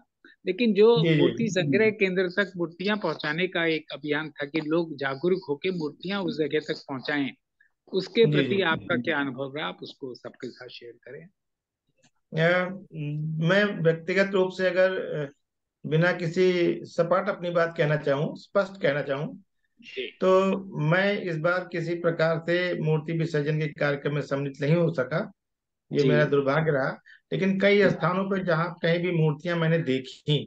लेकिन जो जी जी मूर्ति संग्रह केंद्र तक मूर्तियां पहुंचाने का एक अभियान था कि लोग जागरूक होकर मूर्तियां उस जगह तक पहुंचाएं, उसके जी प्रति जी आपका क्या अनुभव रहा, आप उसको सबके साथ शेयर करें। मैं व्यक्तिगत रूप से अगर बिना किसी सपाट अपनी बात कहना चाहूँ, स्पष्ट कहना चाहूँ, जी तो मैं इस बार किसी प्रकार से मूर्ति विसर्जन के कार्यक्रम में सम्मिलित नहीं हो सका। ये जी मेरा दुर्भाग्य रहा। लेकिन कई जी स्थानों पर जहाँ कहीं भी मूर्तियां मैंने देखी,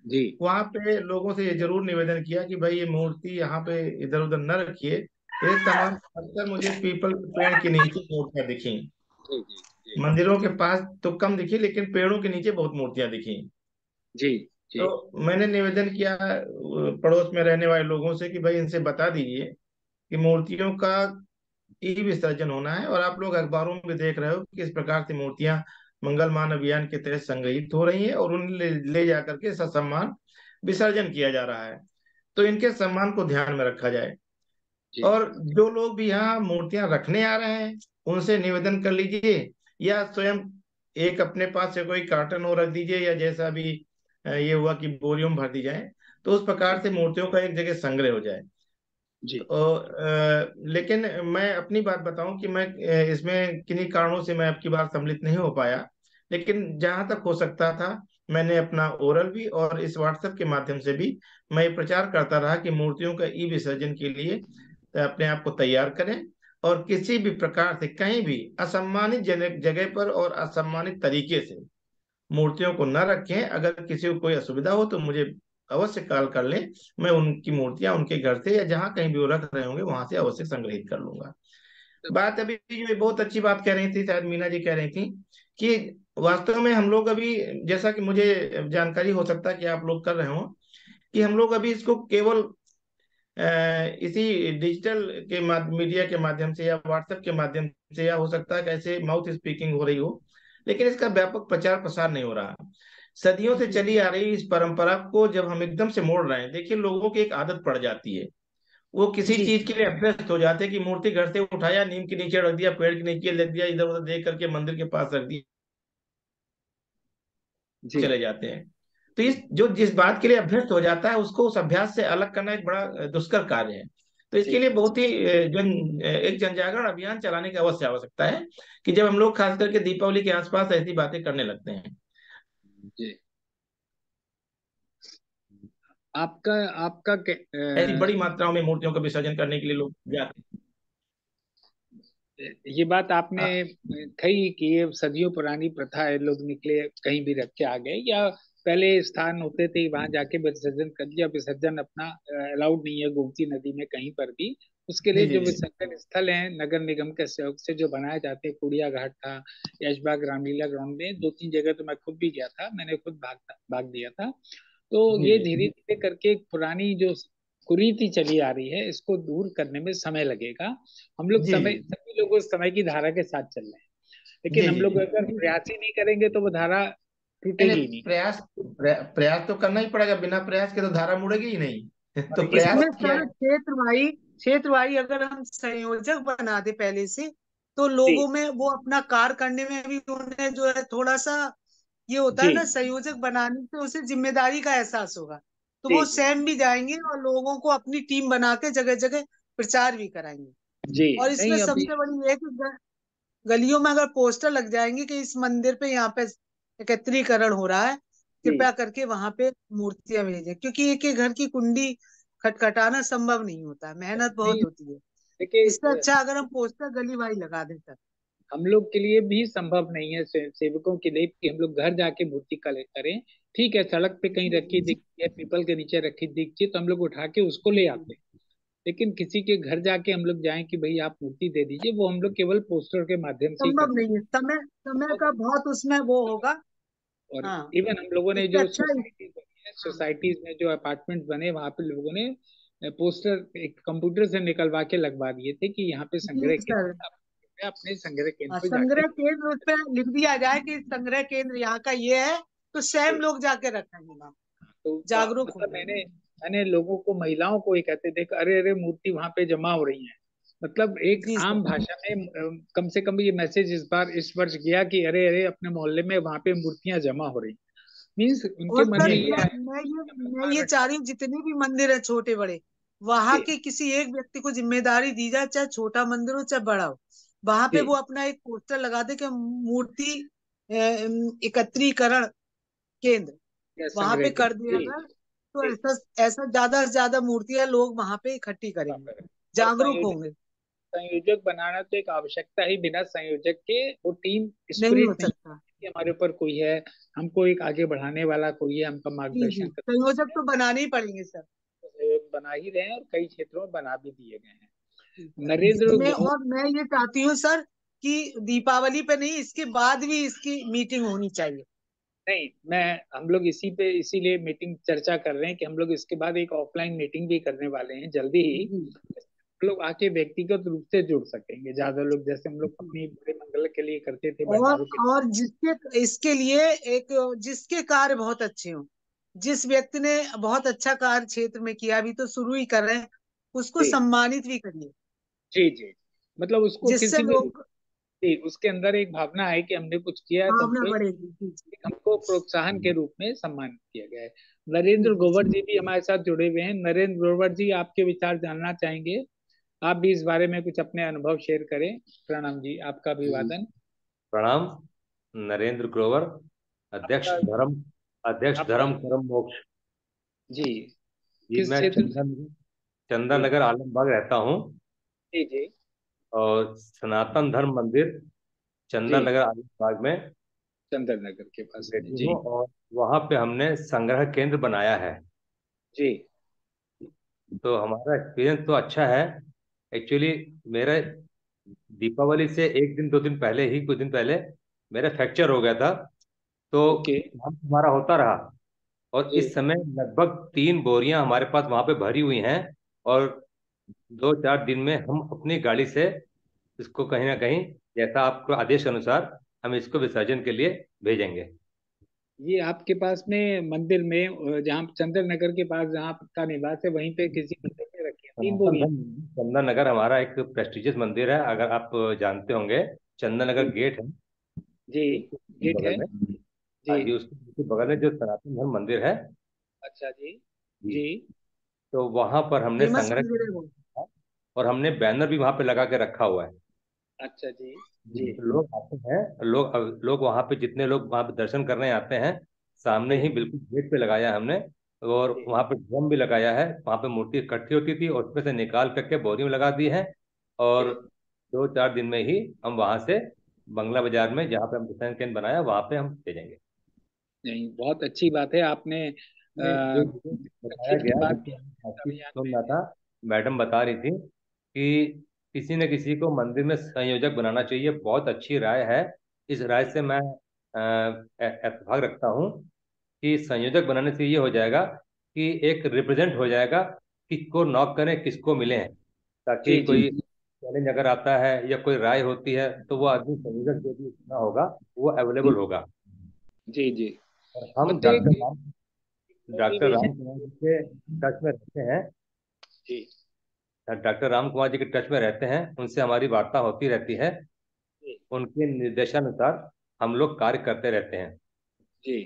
जी वहां पे लोगों से ये जरूर निवेदन किया कि भाई ये मूर्ति यहाँ पे इधर उधर न रखिए। ये तमाम अक्सर मुझे पीपल पेड़ के नीचे मूर्तियां दिखी। जी जी मंदिरों के पास तो कम दिखी, लेकिन पेड़ों के नीचे बहुत मूर्तियां दिखी। जी जी तो मैंने निवेदन किया पड़ोस में रहने वाले लोगों से कि भाई इनसे बता दीजिए कि मूर्तियों का ई विसर्जन होना है, और आप लोग अखबारों में भी देख रहे हो कि किस प्रकार से मूर्तियां मंगलमान अभियान के तहत संग्रहित हो रही हैं और उन्हें ले जाकर के ससम्मान विसर्जन किया जा रहा है। तो इनके सम्मान को ध्यान में रखा जाए। जी और जो लोग भी यहाँ मूर्तियां रखने आ रहे हैं, उनसे निवेदन कर लीजिए, या स्वयं एक अपने पास से कोई कार्टन और रख दीजिए, या जैसा भी ये हुआ कि बोरियों में भर दी जाए, तो उस प्रकार से मूर्तियों का एक जगह संग्रह हो जाए। जी तो लेकिन मैं अपनी बात बताऊं कि मैं इसमें किन्हीं कारणों से मैं आपकी बार सम्मिलित नहीं हो पाया। लेकिन जहां तक हो सकता था, मैंने अपना ओरल भी और इस व्हाट्सएप के माध्यम से भी मैं ये प्रचार करता रहा कि मूर्तियों का ई विसर्जन के लिए अपने आप को तैयार करें, और किसी भी प्रकार से कहीं भी असम्मानित जगह पर और असम्मानित तरीके से मूर्तियों को न रखें। अगर किसी को कोई असुविधा हो तो मुझे अवश्य कॉल कर लें। मैं उनकी मूर्तियां उनके घर से या जहां कहीं भी वो रख रहे होंगे वहां से अवश्य संग्रहित कर लूंगा। बात अभी जो ये बहुत अच्छी बात कह रही थी, शायद मीना जी कह रही थी, कि वास्तव में हम लोग अभी, जैसा कि मुझे जानकारी हो सकता है कि आप लोग कर रहे हो, कि हम लोग अभी इसको केवल इसी डिजिटल के मीडिया के माध्यम से या व्हाट्सएप के माध्यम से, या हो सकता है कि ऐसे माउथ स्पीकिंग हो रही हो, लेकिन इसका व्यापक प्रचार प्रसार नहीं हो रहा। सदियों से जी चली आ रही इस परंपरा को जब हम एकदम से मोड़ रहे हैं, देखिए लोगों की एक आदत पड़ जाती है, वो किसी जी चीज के लिए अभ्यस्त हो जाते हैं कि मूर्ति घर से उठाया, नीम के नीचे रख दिया, पेड़ के नीचे रख दिया, इधर उधर देख करके मंदिर के पास रख दिया, जी चले जाते हैं। तो इस जो जिस बात के लिए अभ्यस्त हो जाता है उसको उस अभ्यास से अलग करना एक बड़ा दुष्कर कार्य है। तो इसके लिए बहुत ही एक जनजागरण अभियान चलाने की अवश्य आवश्यकता है, कि जब हम लोग खास करके दीपावली के आसपास ऐसी बातें करने लगते हैं। जी। आपका आपका ऐसी बड़ी मात्राओं में मूर्तियों का विसर्जन करने के लिए लोग जाते ये बात आपने हैं। कही कि ये सदियों पुरानी प्रथा है, लोग निकले कहीं भी रख के आ गए, या पहले स्थान होते थे वहां जाके विसर्जन कर दिया, विसर्जन अपना अलाउड नहीं है गोमती नदी में कहीं पर भी। उसके जी लिए जी जो जी। विसर्जन स्थल हैं नगर निगम के सहयोग से जो बनाए जाते हैं, कुड़िया घाट था, यशबाग रामलीला ग्राउंड में, दो तीन जगह तो मैं खुद भी गया था, मैंने खुद भाग भाग दिया था। तो जी ये जी धीरे धीरे करके एक पुरानी जो कुरीति चली आ रही है इसको दूर करने में समय लगेगा। हम लोग जी समय, सभी लोग उस समय की धारा के साथ चल रहे हैं, लेकिन जी हम जी लोग जी। अगर प्रयास ही नहीं करेंगे तो वो धारा नहीं टूटेगी नहीं, ही नहीं। प्रयास तो करना ही पड़ेगा, बिना प्रयास के तो धारा मुड़ेगी ही नहीं। और तो इस प्रयास इसमें किया। सर क्षेत्रवाई अगर हम संयोजक बना दे पहले से, तो जी लोगों में वो अपना कार्य करने में भी उन्हें जो है थोड़ा सा ये होता जी है ना, संयोजक बनाने से उसे जिम्मेदारी का एहसास होगा, तो जी वो जी स्वयं भी जाएंगे और लोगों को अपनी टीम बना के जगह जगह प्रचार भी कराएंगे। जी। और इसमें नहीं अभी सबसे बड़ी ये है कि गलियों में अगर पोस्टर लग जाएंगे कि इस मंदिर पे यहाँ पे एकत्रीकरण हो रहा है, जी कृपया करके वहां पे मूर्तियां भेजें, क्योंकि एक एक घर की कुंडी खटखटाना संभव नहीं होता है, मेहनत नहीं, बहुत होती है। इससे देखिए अच्छा अगर हम पोस्टर गली वाई लगा दें तब। हम लोग के लिए भी संभव नहीं है, सेवकों के लिए कि हम लोग घर जाके मूर्ति कलेक्ट करें। ठीक है, सड़क पे कहीं जी रखी जी दिखती है, पीपल के नीचे रखी दिखती है तो हम लोग उठा के उसको ले जी। आते हैं। लेकिन किसी के घर जाके हम लोग जाएं कि भाई आप मूर्ति दे दीजिए, वो हम लोग केवल पोस्टर के माध्यम से ही कर संभव नहीं है, सकते समय समय का हैं। बहुत उसमें वो होगा। और हाँ, इवन हम लोगों ने इससे जो अच्छा सोसाइटीज बनी है, हाँ सोसाइटीज में जो अपार्टमेंट बने वहां पे लोगों ने पोस्टर एक कंप्यूटर से निकलवा के लगवा दिए थे कि यहाँ पे जी संग्रह सर। केंद्र, आप अपने संग्रह केंद्र हाँ, पे जाके। संग्रह केंद्र उस पे लिख दिया जाए कि संग्रह केंद्र यहाँ का ये है, तो स्वयं लोग जाके रखेंगे वहाँ, तो जागरूक मतलब होंगे। मैंने मैंने लोगों को, महिलाओं को ही कहते थे कि अरे अरे मूर्ति वहां पे जमा हो रही है। मतलब एक जी सर। आम भाषा में कम से कम ये मैसेज इस बार इस वर्ष गया कि अरे अरे अपने मोहल्ले में वहां पे मूर्तियां जमा हो रही। मीन्स उनके और मन सर में जी ये आया मैं कि ये चाह रही हूँ जितने भी मंदिर है छोटे बड़े, वहां जी के किसी एक व्यक्ति को जिम्मेदारी दी जाए, चाहे छोटा मंदिर हो चाहे बड़ा हो, वहां पे जी वो अपना एक पोस्टर लगा दे कि मूर्ति एकत्रीकरण केंद्र या वहां संग्रह पे के कर दिया जी जाए, तो जी ऐसा ऐसा ज्यादा से ज्यादा मूर्तियां लोग वहां पे इकट्ठी वहाँ करेंगे, पर है। और जागरूक होंगे। संयोजक बनाना तो एक आवश्यकता ही, बिना संयोजक के वो टीम नहीं हो स्पिरिट नहीं सकता। कि हमारे ऊपर कोई है, हमको एक आगे बढ़ाने वाला कोई है, हमका जी जी, मार्गदर्शन कर। संयोजक तो बनाने ही पड़ेंगे सर। सहयोग बना ही रहे हैं और कई क्षेत्रों में बना भी दिए गए हैं। जी। नरेंद्र मैं गो और मैं ये चाहती हूँ सर कि दीपावली पे नहीं, इसके बाद भी इसकी मीटिंग होनी चाहिए। नहीं, मैं हम लोग इसी पे इसीलिए मीटिंग चर्चा कर रहे हैं कि हम लोग इसके बाद एक ऑफलाइन मीटिंग भी करने वाले हैं जल्दी ही। जी हम लोग आके व्यक्तिगत रूप से जुड़ सकेंगे, ज्यादा लोग, जैसे हम लोग जी। अपनी बड़े मंगल के लिए करते थे और भंडारों के। और जिसके इसके लिए एक, जिसके कार्य बहुत अच्छे हो, जिस व्यक्ति ने बहुत अच्छा कार्य क्षेत्र में किया, अभी तो शुरू ही कर रहे हैं, उसको जी सम्मानित भी करिए, जी जी। मतलब उसको जिससे किसी भी, लोग जी, उसके अंदर एक भावना है कि हमने कुछ किया है तो भावना हमको बढ़ेगी। जी एक हमको प्रोत्साहन के रूप में सम्मानित किया गया है। नरेंद्र जी ग्रोवर जी। जी भी हमारे साथ जुड़े हुए हैं। नरेंद्र ग्रोवर जी, आपके विचार जानना चाहेंगे, आप भी इस बारे में कुछ अपने अनुभव शेयर करें। प्रणाम जी, आपका अभिवादन। प्रणाम। नरेंद्र ग्रोवर, आपका अध्यक्ष आपका धर्म कर्म मोक्ष। जी, जी, किस मैं क्षेत्र से? चंदन जी नगर आलमबाग रहता हूँ। जी जी और सनातन धर्म मंदिर जी, चंदन नगर आलमबाग में चंदन नगर के पास में बैठी जी। हूँ, और वहाँ पे हमने संग्रह केंद्र बनाया है। जी तो हमारा एक्सपीरियंस तो अच्छा है। एक्चुअली मेरा दीपावली से एक दिन दो दिन पहले ही, कुछ दिन पहले मेरा फ्रैक्चर हो गया था। तो ओके काम हमारा होता रहा, और जी इस समय लगभग 3 बोरियां हमारे पास वहां पे भरी हुई हैं। और 2-4 दिन में हम अपनी गाड़ी से इसको कहीं ना कहीं, जैसा आपको आदेश अनुसार, हम इसको विसर्जन के लिए भेजेंगे। ये आपके पास में मंदिर में जहाँ चंदन नगर के पास जहाँ आपका निवास है वहीं पे किसी मंदिर में रखी है तीन सनातन बोरियां? धर्म चंदन नगर हमारा एक प्रेस्टिजियस मंदिर है, अगर आप जानते होंगे। चंदन जी नगर गेट है जी, उसके गेट है बगल में। जी हाँ जी, उसके उसके बगल में जो सनातन धर्म मंदिर है, अच्छा जी। जी, जी। तो वहां पर हमने फेमस संग्रह मंदिर है वो। किया और हमने बैनर भी वहां पे लगा के रखा हुआ है। अच्छा जी। जी, जी। तो लोग आते हैं, लोग वहां पे, जितने लोग वहां पे दर्शन करने आते हैं, सामने ही जी। बिल्कुल गेट पे लगाया है हमने। और जी। वहां पे ड्रम भी लगाया है, वहां पे मूर्ति इकट्ठी होती थी और उसमें से निकाल करके बोरी में लगा दी है। और जी। 2-4 दिन में ही हम वहां से बंगला बाजार में, जहाँ पे हम किसान केंद्र बनाया, वहां पे हम भेजेंगे। नहीं, बहुत अच्छी बात है आपने ये जो मुझे बताया तकलीफ की गया, बात की जिससे मैं इस बातचीत अभियान सुन में। रहा था, मैडम बता रही थी कि किसी न किसी को मंदिर में संयोजक बनाना चाहिए। बहुत अच्छी राय है। इस राय से मैं इत्तेफाक रखता हूँ कि संयोजक बनाने से ये हो जाएगा कि एक रिप्रेजेंट हो जाएगा, किसको नॉक करें, किसको मिले हैं, ताकि जी। जी। कोई चैलेंज अगर आता है या कोई राय होती है तो वो आदमी, संयोजक जो भी चुना होगा, वो अवेलेबल होगा। जी। जी। और हम मतलब एक डॉक्टर मोटिवेशन। राम कुमार जी के टच में रहते हैं। जी। डॉक्टर राम कुमार जी के टच में रहते हैं, उनसे हमारी वार्ता होती रहती है। जी। उनके निर्देशानुसार हम लोग कार्य करते रहते हैं। जी।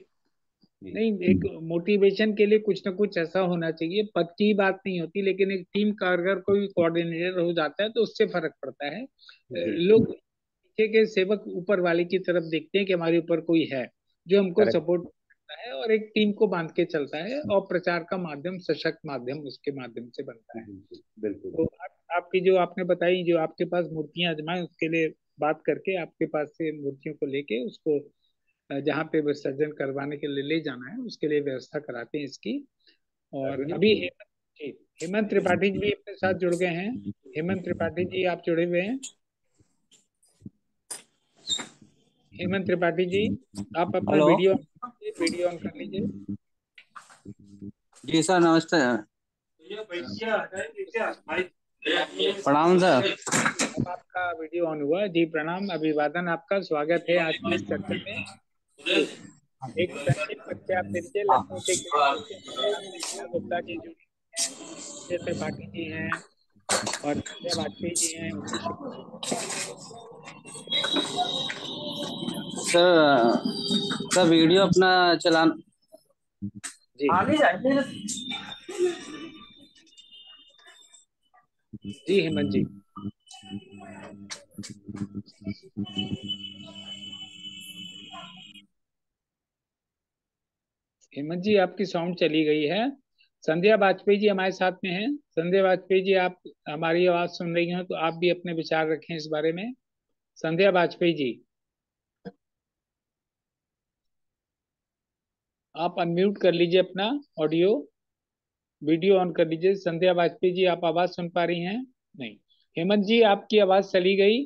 जी, नहीं, एक मोटिवेशन के लिए कुछ ना कुछ ऐसा होना चाहिए। पद की बात नहीं होती, लेकिन एक टीम का अगर कोई कोऑर्डिनेटर हो जाता है तो उससे फर्क पड़ता है। जी, लोग पीछे के सेवक ऊपर वाले की तरफ देखते हैं कि हमारे ऊपर कोई है जो हमको करेक्ट। सपोर्ट करता है, और एक टीम को बांध के चलता है, और प्रचार का माध्यम, सशक्त माध्यम उसके माध्यम से बनता है। बिल्कुल बिल्कुल। तो आपकी जो आपने बताई, जो आपके पास मूर्तियां आजमाएं, उसके लिए बात करके आपके पास से मूर्तियों को लेके उसको जहाँ पे विसर्जन करवाने के लिए ले जाना है, उसके लिए व्यवस्था कराते हैं इसकी। और अभी हेमंत जी, हेमंत त्रिपाठी जी भी अपने साथ जुड़ गए हैं। हेमंत त्रिपाठी जी, आप जुड़े हुए हैं? हेमंत त्रिपाठी जी, आप अपना हेलो। वीडियो ऑन कर लीजिए। जी सर, नमस्ते। प्रणाम सर। अब आपका वीडियो ऑन हुआ जी। प्रणाम, अभिवादन, आपका स्वागत है आज की इस चर्चा में। जी, एक संक्षिप्त परिचय आप दे दीजिए। लखनऊ से कृष्ण से हमारे साथ में मीना गुप्ता जी जुड़ी हैं, संजय त्रिपाठी जी हैं, और संध्या वाजपेयी जी हैं, Umesh Shukla ji. Sir sir video अपना चलाना। जी। आगे जाइए। जी हेमंत जी। हेमंत जी, आपकी साउंड चली गई है। संध्या वाजपेयी जी हमारे साथ में हैं। संध्या वाजपेयी जी, आप हमारी आवाज सुन रही हैं तो आप भी अपने विचार रखें इस बारे में। संध्या वाजपेयी जी, आप अनम्यूट कर लीजिए अपना ऑडियो, वीडियो ऑन कर लीजिए। संध्या वाजपेयी जी, आप आवाज सुन पा रही हैं? नहीं। हेमंत जी, आपकी आवाज चली गई।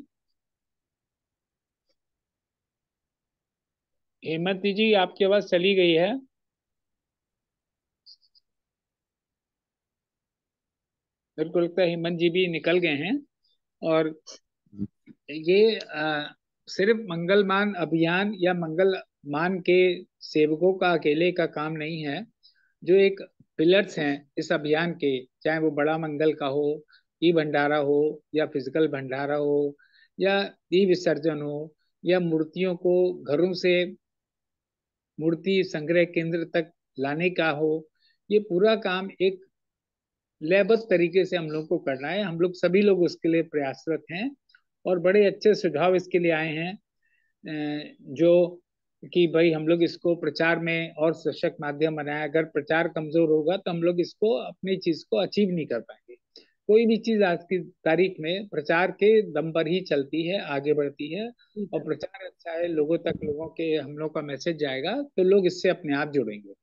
हेमंत जी, आपकी आवाज चली गई है। मेरे को लगता है हेमंत जी भी निकल गए हैं। और ये सिर्फ मंगलमान अभियान या मंगलमान के सेवकों का अकेले का काम नहीं है। जो एक पिलर्स हैं इस अभियान के, चाहे वो बड़ा मंगल का हो, ई भंडारा हो, या फिजिकल भंडारा हो, या ई विसर्जन हो, या मूर्तियों को घरों से मूर्ति संग्रह केंद्र तक लाने का हो, ये पूरा काम एक लयबद्ध तरीके से हम लोग को करना है। हम लोग सभी लोग उसके लिए प्रयासरत हैं, और बड़े अच्छे सुझाव इसके लिए आए हैं। जो कि भाई हम लोग इसको प्रचार में और सशक्त माध्यम बनाए। अगर प्रचार कमजोर होगा तो हम लोग इसको, अपनी चीज को अचीव नहीं कर पाएंगे। कोई भी चीज आज की तारीख में प्रचार के दम पर ही चलती है, आगे बढ़ती है। और प्रचार अच्छा है, लोगों तक लोगों के हम लोग का मैसेज जाएगा तो लोग इससे अपने आप जुड़ेंगे।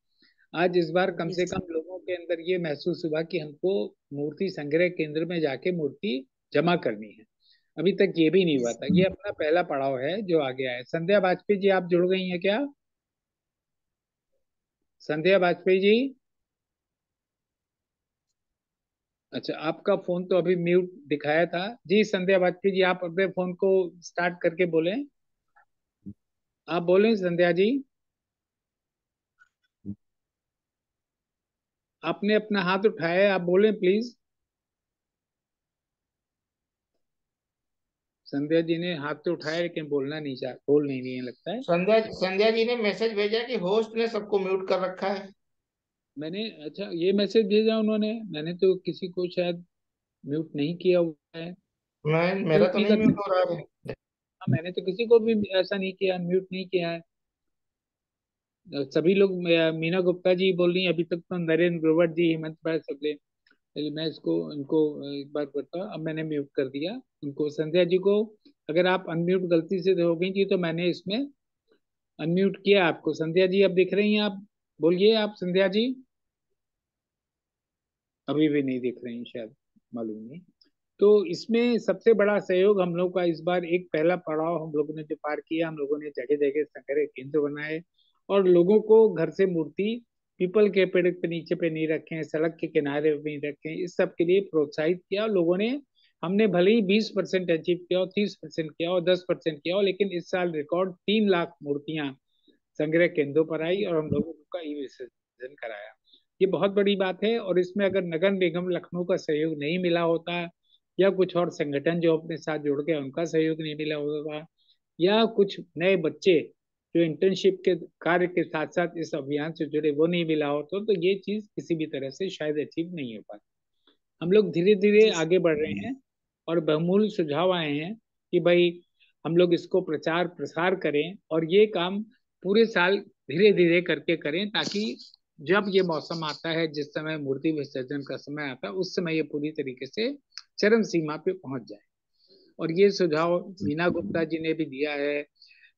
आज इस बार कम से कम लोगों के अंदर ये महसूस हुआ कि हमको मूर्ति संग्रह केंद्र में जाके मूर्ति जमा करनी है। अभी तक ये भी नहीं हुआ था। ये अपना पहला पड़ाव है जो आगे आया है। संध्या वाजपेयी जी, आप जुड़ गई हैं क्या? संध्या वाजपेयी जी, अच्छा, आपका फोन तो अभी म्यूट दिखाया था जी। संध्या वाजपेयी जी, आप अपने फोन को स्टार्ट करके बोलें। आप बोलें संध्या जी। आपने अपना हाथ उठाया है, आप बोलें प्लीज। संध्या जी ने हाथ तो उठाया लेकिन बोल नहीं रही है लगता है। संध्या संध्या जी ने मैसेज भेजा कि होस्ट ने सबको म्यूट कर रखा है। मैंने, अच्छा ये मैसेज भेजा उन्होंने, मैंने तो किसी को शायद म्यूट नहीं किया हुआ है। मेरा तो भी नहीं कर म्यूट सकते हो रहा है। हाँ, मैंने तो किसी को भी ऐसा नहीं किया, म्यूट नहीं किया है। सभी लोग, मीना गुप्ता जी बोल रही है अभी तक तो नरेंद्र ग्रोवर जी, हेमंत भाई सबले। चलिए मैं इसको इनको एक बार करता हूँ, अब मैंने म्यूट कर दिया उनको। संध्या जी को अगर आप अनम्यूट गलती से हो गई थी तो मैंने इसमें अनम्यूट किया आपको। संध्या जी अब दिख रही हैं आप? बोलिए आप संध्या जी। अभी भी नहीं दिख रही हैं शायद, मालूम नहीं। तो इसमें सबसे बड़ा सहयोग हम लोग का इस बार, एक पहला पड़ाव हम लोगों ने जो पार किया, हम लोगों ने जगह जगह संग्रह केंद्र बनाए और लोगों को घर से मूर्ति पीपल के पेड़ पे नीचे पे नहीं रखे, सड़क के किनारे पे नहीं रखे, इस सब के लिए प्रोत्साहित किया लोगों ने। हमने भले ही 20% अचीव किया हो, 30% किया हो, 10% किया हो, लेकिन इस साल रिकॉर्ड 3 लाख मूर्तियां संग्रह केंद्रों पर आई और हम लोगों का ई विसर्जन कराया। ये बहुत बड़ी बात है। और इसमें अगर नगर निगम लखनऊ का सहयोग नहीं मिला होता, या कुछ और संगठन जो अपने साथ जुड़ गए उनका सहयोग नहीं मिला होता, या कुछ नए बच्चे जो इंटर्नशिप के कार्य के साथ साथ इस अभियान से जुड़े वो नहीं मिला होता, तो ये चीज किसी भी तरह से शायद अचीव नहीं हो पाती। हम लोग धीरे धीरे आगे बढ़ रहे हैं और बहुमूल्य सुझाव आए हैं कि भाई हम लोग इसको प्रचार प्रसार करें और ये काम पूरे साल धीरे धीरे करके करें, ताकि जब ये मौसम आता है, जिस समय मूर्ति विसर्जन का समय आता है, उस समय ये पूरी तरीके से चरम सीमा पे पहुंच जाए। और ये सुझाव मीना गुप्ता जी ने भी दिया है,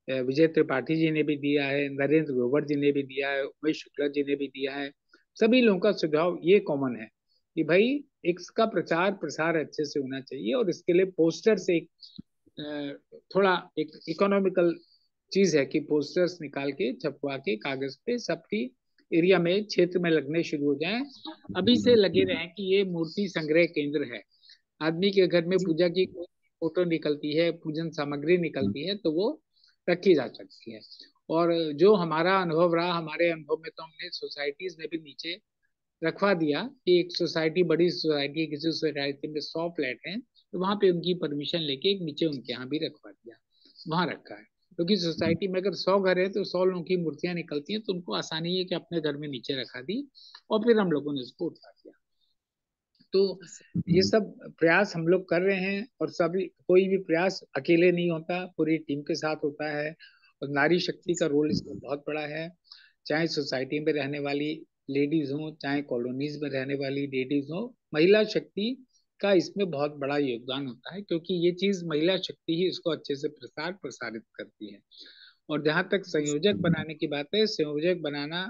विजय त्रिपाठी जी ने भी दिया है, नरेंद्र ग्रोवर जी ने भी दिया है, उमेश शुक्ला जी ने भी दिया है। सभी लोगों का सुझाव ये कॉमन है कि भाई इसका प्रचार प्रसार अच्छे से होना चाहिए और इसके लिए पोस्टर से थोड़ा एक इकोनॉमिकल चीज है कि पोस्टर्स निकाल के छपवा के कागज पे सबकी एरिया में, क्षेत्र में लगने शुरू हो जाएं। अभी से लगे रहें कि ये मूर्ति संग्रह केंद्र है। आदमी के घर में पूजा की कोई फोटो निकलती है, पूजन सामग्री निकलती है, तो वो रखी जा सकती है। और जो हमारा अनुभव रहा, हमारे अनुभव में तो हमने सोसाइटीज में भी नीचे रखवा दिया कि एक सोसाइटी, बड़ी सोसाइटी, किसी सोसाइटी में 100 फ्लैट हैं, तो वहां पे उनकी परमिशन लेके एक नीचे उनके यहाँ भी रखवा दिया, वहां रखा है। क्योंकि सोसाइटी में अगर 100 घर है तो 100 लोगों की मूर्तियां निकलती हैं, तो उनको आसानी है कि अपने घर में नीचे रखा दी और फिर हम लोगों ने उसको उठा दिया। तो ये सब प्रयास हम लोग कर रहे हैं और सभी, कोई भी प्रयास अकेले नहीं होता, पूरी टीम के साथ होता है। और नारी शक्ति का रोल इसमें बहुत बड़ा है। चाहे सोसाइटी में रहने वाली लेडीज हो, चाहे कॉलोनीज में रहने वाली लेडीज हो, महिला शक्ति का इसमें बहुत बड़ा योगदान होता है, क्योंकि ये चीज महिला शक्ति ही इसको अच्छे से प्रसारित करती है। और जहां तक संयोजक बनाने की बात है, संयोजक बनाना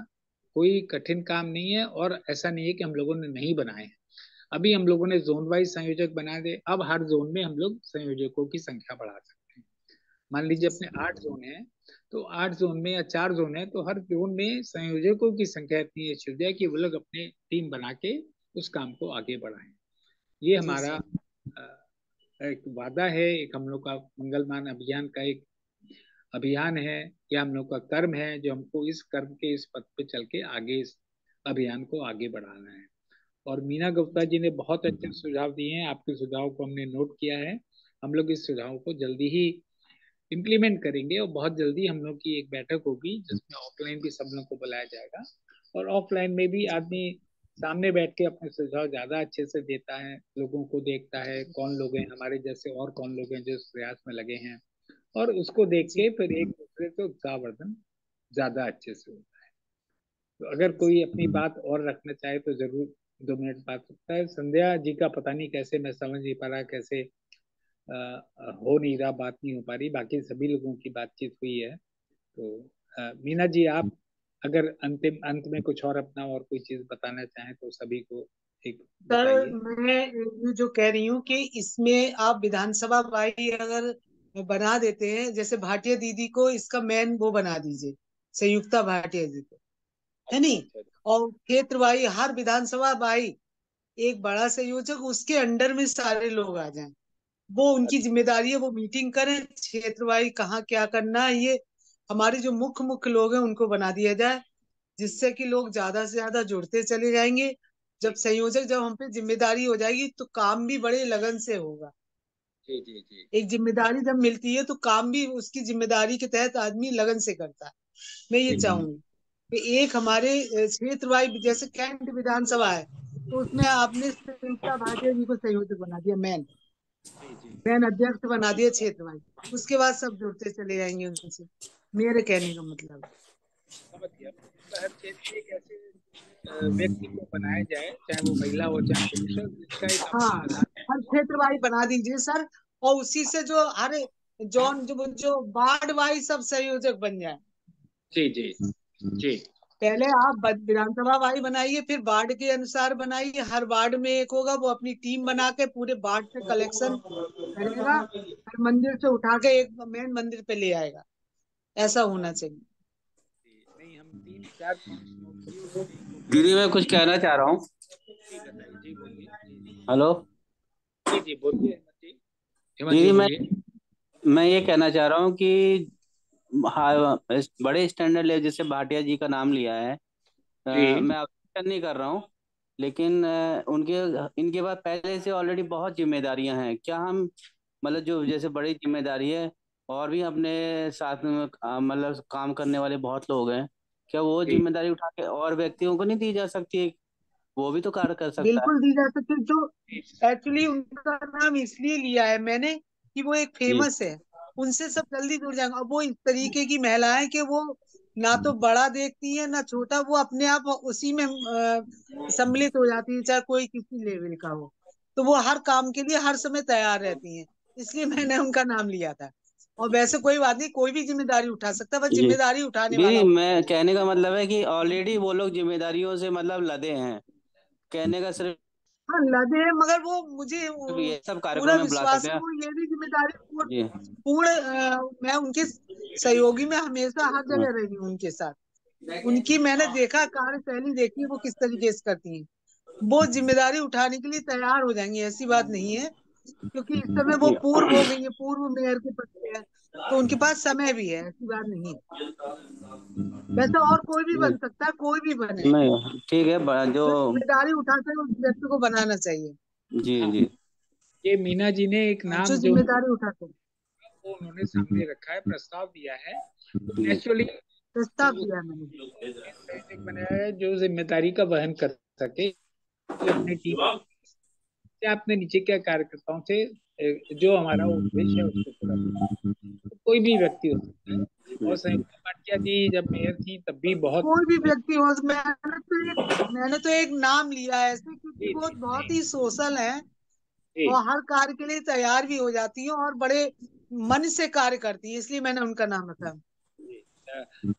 कोई कठिन काम नहीं है और ऐसा नहीं है कि हम लोगों ने नहीं बनाए हैं। अभी हम लोगों ने जोन वाइज संयोजक बना दे, अब हर जोन में हम लोग संयोजकों की संख्या बढ़ा सकते हैं। मान लीजिए अपने 8 जोन है, तो 8 जोन में या 4 जोन है, तो हर जोन में संयोजकों की संख्या इतनी अच्छी हो जाए कि वो लोग अपने टीम बना के उस काम को आगे बढ़ाएं। ये हमारा एक वादा है, एक हम लोग का मंगलमान अभियान का एक अभियान है, या हम लोग का कर्म है, जो हमको इस कर्म के इस पथ पे चल के आगे इस अभियान को आगे बढ़ाना है। और मीना गुप्ता जी ने बहुत अच्छे सुझाव दिए हैं, आपके सुझाव को हमने नोट किया है। हम लोग इस सुझाव को जल्दी ही इम्प्लीमेंट करेंगे और बहुत जल्दी हम लोग की एक बैठक होगी जिसमें ऑफलाइन भी सब लोग को बुलाया जाएगा और ऑफलाइन में भी आदमी सामने बैठ के अपने सुझाव ज्यादा अच्छे से देता है, लोगों को देखता है कौन लोग हैं हमारे जैसे और कौन लोग हैं जो इस प्रयास में लगे हैं, और उसको देख के फिर एक दूसरे से उत्साहवर्धन ज्यादा अच्छे से होता है। तो अगर कोई अपनी बात और रखना चाहे तो जरूर 2 मिनट बात सकता है। संध्या जी का पता नहीं कैसे, मैं समझ नहीं पा रहा कैसे हो नहीं रहा, बात नहीं हो पा रही, बाकी सभी लोगों की बातचीत हुई है। तो मीना जी आप अगर अंतिम अंत में कुछ और अपना और कोई चीज बताना चाहें तो सभी को एक सर बताइए। मैं ये जो कह रही हूँ कि इसमें आप विधानसभा भाई अगर बना देते हैं, जैसे भाटिया दीदी को इसका मेन वो बना दीजिए, संयुक्ता भाटिया जी को, है अच्छा नहीं। अच्छा अच्छा। और क्षेत्र भाई, हर विधानसभा भाई एक बड़ा संयोजक, उसके अंडर में सारे लोग आ जाएं, वो उनकी अच्छा जिम्मेदारी है, वो मीटिंग करें क्षेत्र भाई, कहाँ क्या करना है, ये हमारे जो मुख्य मुख्य लोग हैं उनको बना दिया जाए, जिससे कि लोग ज्यादा से ज्यादा जुड़ते चले जाएंगे। जब संयोजक, जब हम पे जिम्मेदारी हो जाएगी तो काम भी बड़े लगन से होगा। जी जी जी एक जिम्मेदारी जब मिलती है तो काम भी उसकी जिम्मेदारी के तहत आदमी लगन से करता है। मैं ये जी चाहूंगी कि एक हमारे क्षेत्र वाइज जैसे कैंट विधानसभा है, तो उसमें आपने संयुक्ता भाटिया जी को संयोजक बना दिया, जी जी मैन अध्यक्ष बना दिया क्षेत्र वाइज। उसके बाद सब जुड़ते चले जाएंगे उनसे, मेरे कहने का मतलब है। समझ गया। मतलब हर क्षेत्र में एक ऐसे व्यक्ति को बनाया जाए, चाहे वो महिला हो चाहे पुरुष हो, जिसका एक हाँ, अपना आधार है। हर क्षेत्र वाइज बना दीजिए सर, और उसी से जो हर जॉन जो वार्ड वाइज सब संयोजक बन जाए। जी जी जी पहले आप विधानसभा वाइज बनाइए, फिर वार्ड के अनुसार बनाइए, हर वार्ड में एक होगा, वो अपनी टीम बना के पूरे वार्ड से कलेक्शन करेगा, हर मंदिर से उठा के एक मेन मंदिर पे ले आएगा। ऐसा होना चाहिए। जी। नहीं, हम 3 4 5 नौकरियों को नहीं दीदी बोलेंगे। मैं कुछ कहना चाह रहा हूँ। जी बताइए, जी बोलिए। जी जी हेलो जी जी बोलिए हेमंत जी। हेमंत जी दीदी, मैं बोलिए। मैं ये कहना चाह रहा हूँ कि हाँ, इस बड़े स्टैंडर्ड लेवल जैसे भाटिया जी का नाम लिया है, जी मैं ऑब्जेक्शन नहीं कर रहा हूँ, लेकिन उनके इनके पास पहले से ऑलरेडी बहुत जिम्मेदारियां हैं। क्या हम मतलब जो जैसे बड़ी जिम्मेदारी है, और भी अपने साथ में मतलब काम करने वाले बहुत लोग हैं, क्या वो जी जिम्मेदारी उठा के और व्यक्तियों को नहीं दी जा सकती है? वो भी तो कार्य कर सकता है। बिल्कुल दी जा सकती है। जो एक्चुअली उनका नाम इसलिए लिया है मैंने कि वो एक जी फेमस है, उनसे सब जल्दी जुड़ जाएंगे। और वो इस तरीके की महिलाएं कि वो ना तो बड़ा देखती है ना छोटा, वो अपने आप उसी में सम्मिलित हो जाती है, चाहे कोई किसी लेवल का हो। तो वो हर काम के लिए हर समय तैयार रहती हैं, इसलिए मैंने उनका नाम लिया था। और वैसे कोई बात नहीं, कोई भी जिम्मेदारी उठा सकता है, बस जी जिम्मेदारी उठाने वाला दीदी, होना मैं चाहिए। कहने का मतलब है कि ऑलरेडी वो लोग जिम्मेदारियों से मतलब लदे हैं। कहने का सिर्फ हाँ लगे हैं, मगर वो मुझे ये सब पूरा कार्यक्रम में बुला विश्वास सकते है, हैं। वो ये भी जिम्मेदारी जी पूर्ण मैं उनके सहयोगी में हमेशा हर जगह रही हूँ उनके साथ। उनकी मैंने देखा, कार्यशैली देखी है वो किस तरीके से करती हैं। वो जिम्मेदारी उठाने के लिए तैयार हो जाएंगी, ऐसी बात नहीं है, क्योंकि इस समय वो जी पूर्व हो गई है, पूर्व मेयर के पद पे है, तो उनके पास समय भी है, ऐसी बात नहीं है। वैसे और कोई भी बन सकता है, कोई भी बने, नहीं, ठीक है, जो जो जिम्मेदारी उठाते हैं उस व्यक्ति को बनाना चाहिए। जी हाँ, जी ये मीना जी ने एक जो नाम जो जिम्मेदारी उठाते हैं, वो उन्होंने सामने रखा है, प्रस्ताव दिया है। जी एक्चुअली प्रस्ताव उस दिया मैंने। संयोजक बनाया है जो जिम्मेदारी का वहन कर सके, जो अपनी टीम से अपने नीचे क्या कार्यकर्ताओं से जो हमारा उद्देश्य है उसको पूरा करे। तो कोई भी व्यक्ति हो सकता है। और संयुक्ता भाटिया जी जब मेयर थी तब भी बहुत कोई भी व्यक्ति हो, मैंने तो एक नाम लिया है ऐसे, क्योंकि जी वो जी बहुत ही सोशल है जी और हर कार्य के लिए तैयार भी हो जाती है और बड़े मन से कार्य करती है, इसलिए मैंने उनका नाम रखा। जी।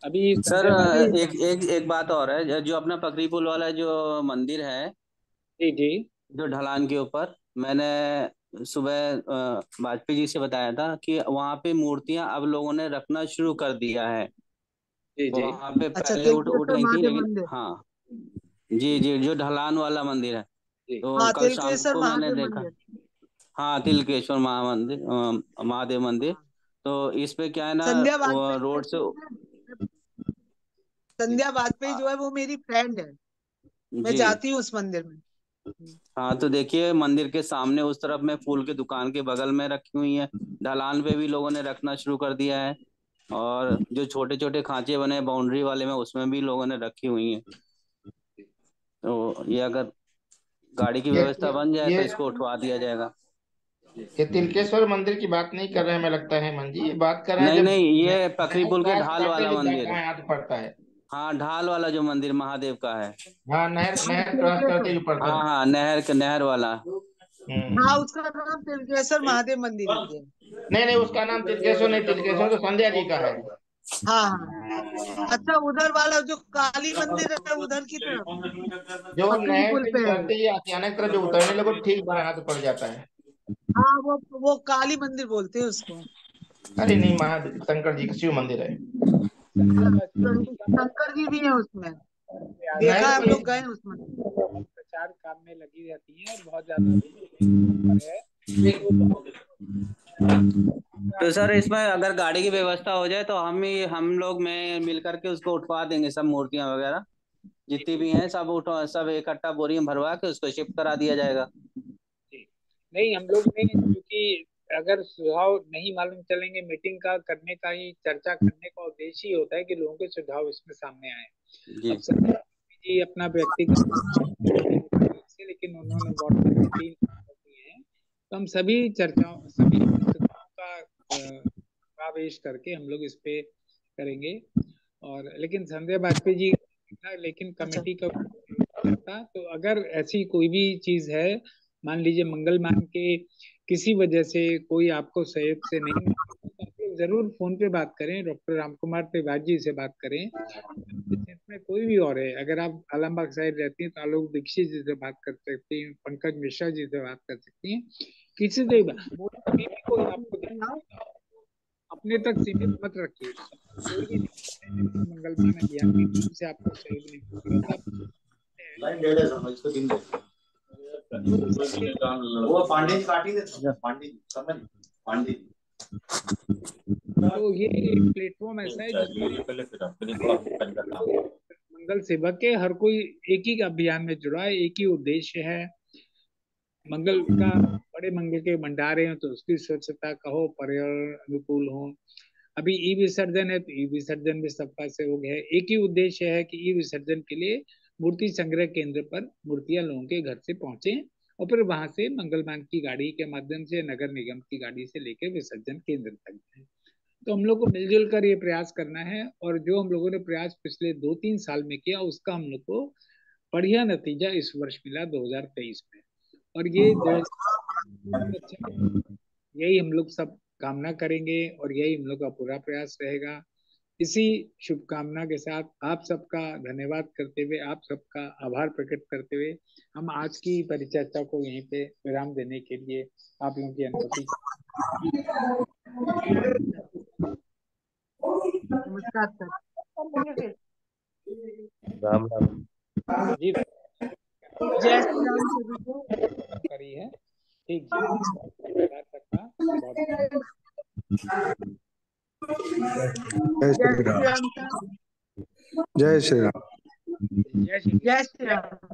अभी सर, संध्या भाटी एक एक एक बात और है, जो अपना पकरी पुल वाला जो मंदिर है, जी जी जो ढलान के ऊपर, मैंने सुबह वाजपेयी जी से बताया था कि वहां पे मूर्तियां अब लोगों ने रखना शुरू कर दिया है। जी जी वहां पे अच्छा, पहले उठ तिलकेश्वर गई थी, महादेव लेकिन मंदिर। हाँ, जी जी, जो ढलान वाला मंदिर है, जी तो हाँ, कल शाम तिलकेश्वर को मैंने महादेव देखा। मंदिर। हाँ, तिलकेश्वर महामंदिर, महादेव मंदिर। हाँ, तो इस पे क्या है ना, संध्या वाजपेयी रोड से। संध्या वाजपेयी जो है वो मेरी फ्रेंड है, मैं जी जाती हूँ उस मंदिर में। हाँ, तो देखिए, मंदिर के सामने उस तरफ में फूल की दुकान के बगल में रखी हुई है, ढलान पे भी लोगों ने रखना शुरू कर दिया है, और जो छोटे छोटे खांचे बने बाउंड्री वाले में, उसमें भी लोगों ने रखी हुई है। तो ये अगर गाड़ी की ये व्यवस्था बन जाए तो ये इसको उठवा दिया जाएगा। ये तिलकेश्वर मंदिर की बात नहीं कर रहे हैं, हमें लगता है मन जी, ये बात कर रहे हैं नहीं जब नहीं, ये पकरी नहर पुल के क्रॉस ढाल करते वाला जो मंदिर है। दाएं हाथ पड़ता है। हाँ, ढाल वाला जो मंदिर महादेव का है। हाँ, नहर हाँ, नहर क्रॉस करते तिलकेश्वर। जो पड़ता हाँ है। हाँ, नहर वाला। हाँ, हम्म। उसका नाम तिलकेश्वर महादेव मंदिर ही है। नहीं नहीं, उसका नाम तिलकेश्वर नहीं, तिलकेश्वर तो संध्या जी का है। हाँ हाँ, अच्छा, उधर वाला जो काली मंदिर है उधर की तरफ, जो पकड़ी नहर पुल से पे है वो। निकलते ही अचानक तरफ जो उतरने लगो ठीक बाएं हाथ पड़ जाता है। हाँ, वो काली मंदिर बोलते हैं उसको। अरे नहीं, शंकर जी का शिव मंदिर है। हाँ, संध्या शंकर जी भी है उसमें, देखा नहर है, हम के लोग गए हैं उस मंदिर। प्रचार काम में लगी रहती हैं और बहुत ज्यादा पर है। तो बहुत तो सर, इसमें अगर गाड़ी की व्यवस्था हो जाए तो हम लोग में मिल करके उसको उठवा देंगे, सब मूर्तियां वगैरह जितनी भी हैं, सब इकट्ठा बोरी में भरवा के उसको शिफ्ट करा दिया जाएगा। जी। नहीं, हम लोग ने क्योंकि अगर सुझाव नहीं मालूम चलेंगे, मीटिंग का करने का ही, चर्चा करने का उद्देश्य ही होता है कि लोगों के सुझाव इसमें सामने आए। जी अब संजय जी अपना व्यक्तिगत से, लेकिन उन्होंने व्हाट्सएप में 3 दिए हैं, तो हम सभी चर्चाओं, सभी सुझावों का समावेश करके हम लोग इस पे करेंगे। और लेकिन संजय वाजपेयी जी था, लेकिन कमेटी का था, तो अगर ऐसी कोई भी चीज है, मान लीजिए मंगलमान के किसी वजह से कोई आपको सहयोग से नहीं मिला, तो आप लोग जरूर फोन पे बात करें, डॉक्टर रामकुमार त्रिपाठी जी से बात करें। में कोई भी और है, अगर आप आलमबाग साइड रहती हैं तो आलोक दीक्षित जी से बात कर सकती हैं, पंकज मिश्रा जी से बात कर सकती हैं, किसी से भी कोई आपको अपने तक सीमित मत रखिए। कोई भी मंगलमान अभियान की टीम से आपको सहयोग नहीं मिलेगा, तो तो ये एक प्लेटफॉर्म ऐसा है मंगल सेवक के हर कोई एक ही अभियान में जुड़ा है, एक ही उद्देश्य है, मंगल का बड़े मंगल के भंडारे हैं तो उसकी स्वच्छता कहो, पर्यावरण अनुकूल हो। अभी ई विसर्जन है तो ई विसर्जन में सबका सहयोग है। एक ही उद्देश्य है कि ई विसर्जन के लिए मूर्ति संग्रह केंद्र पर मूर्तियां लोगों के घर से पहुंचे और फिर वहां से मंगलमान की गाड़ी के माध्यम से, नगर निगम की गाड़ी से लेकर विसर्जन केंद्र तक जाए। तो हम लोग को मिलजुल कर ये प्रयास करना है, और जो हम लोगों ने प्रयास पिछले 2-3 साल में किया उसका हम लोग को बढ़िया नतीजा इस वर्ष मिला 2023 में। और ये यही हम लोग सब कामना करेंगे और यही हम लोग का पूरा प्रयास रहेगा। इसी शुभकामना के साथ आप सबका धन्यवाद करते हुए, आप सबका आभार प्रकट करते हुए हम आज की परिचर्चा को यहीं पे विराम देने के लिए आप लोगों की अनुमति। नमस्कार सर। राम राम जी, जय श्री राम सभी को। करी है, ठीक जी, सबका बहुत जय श्री राम। सर। जय श्री राम। जय श्री राम।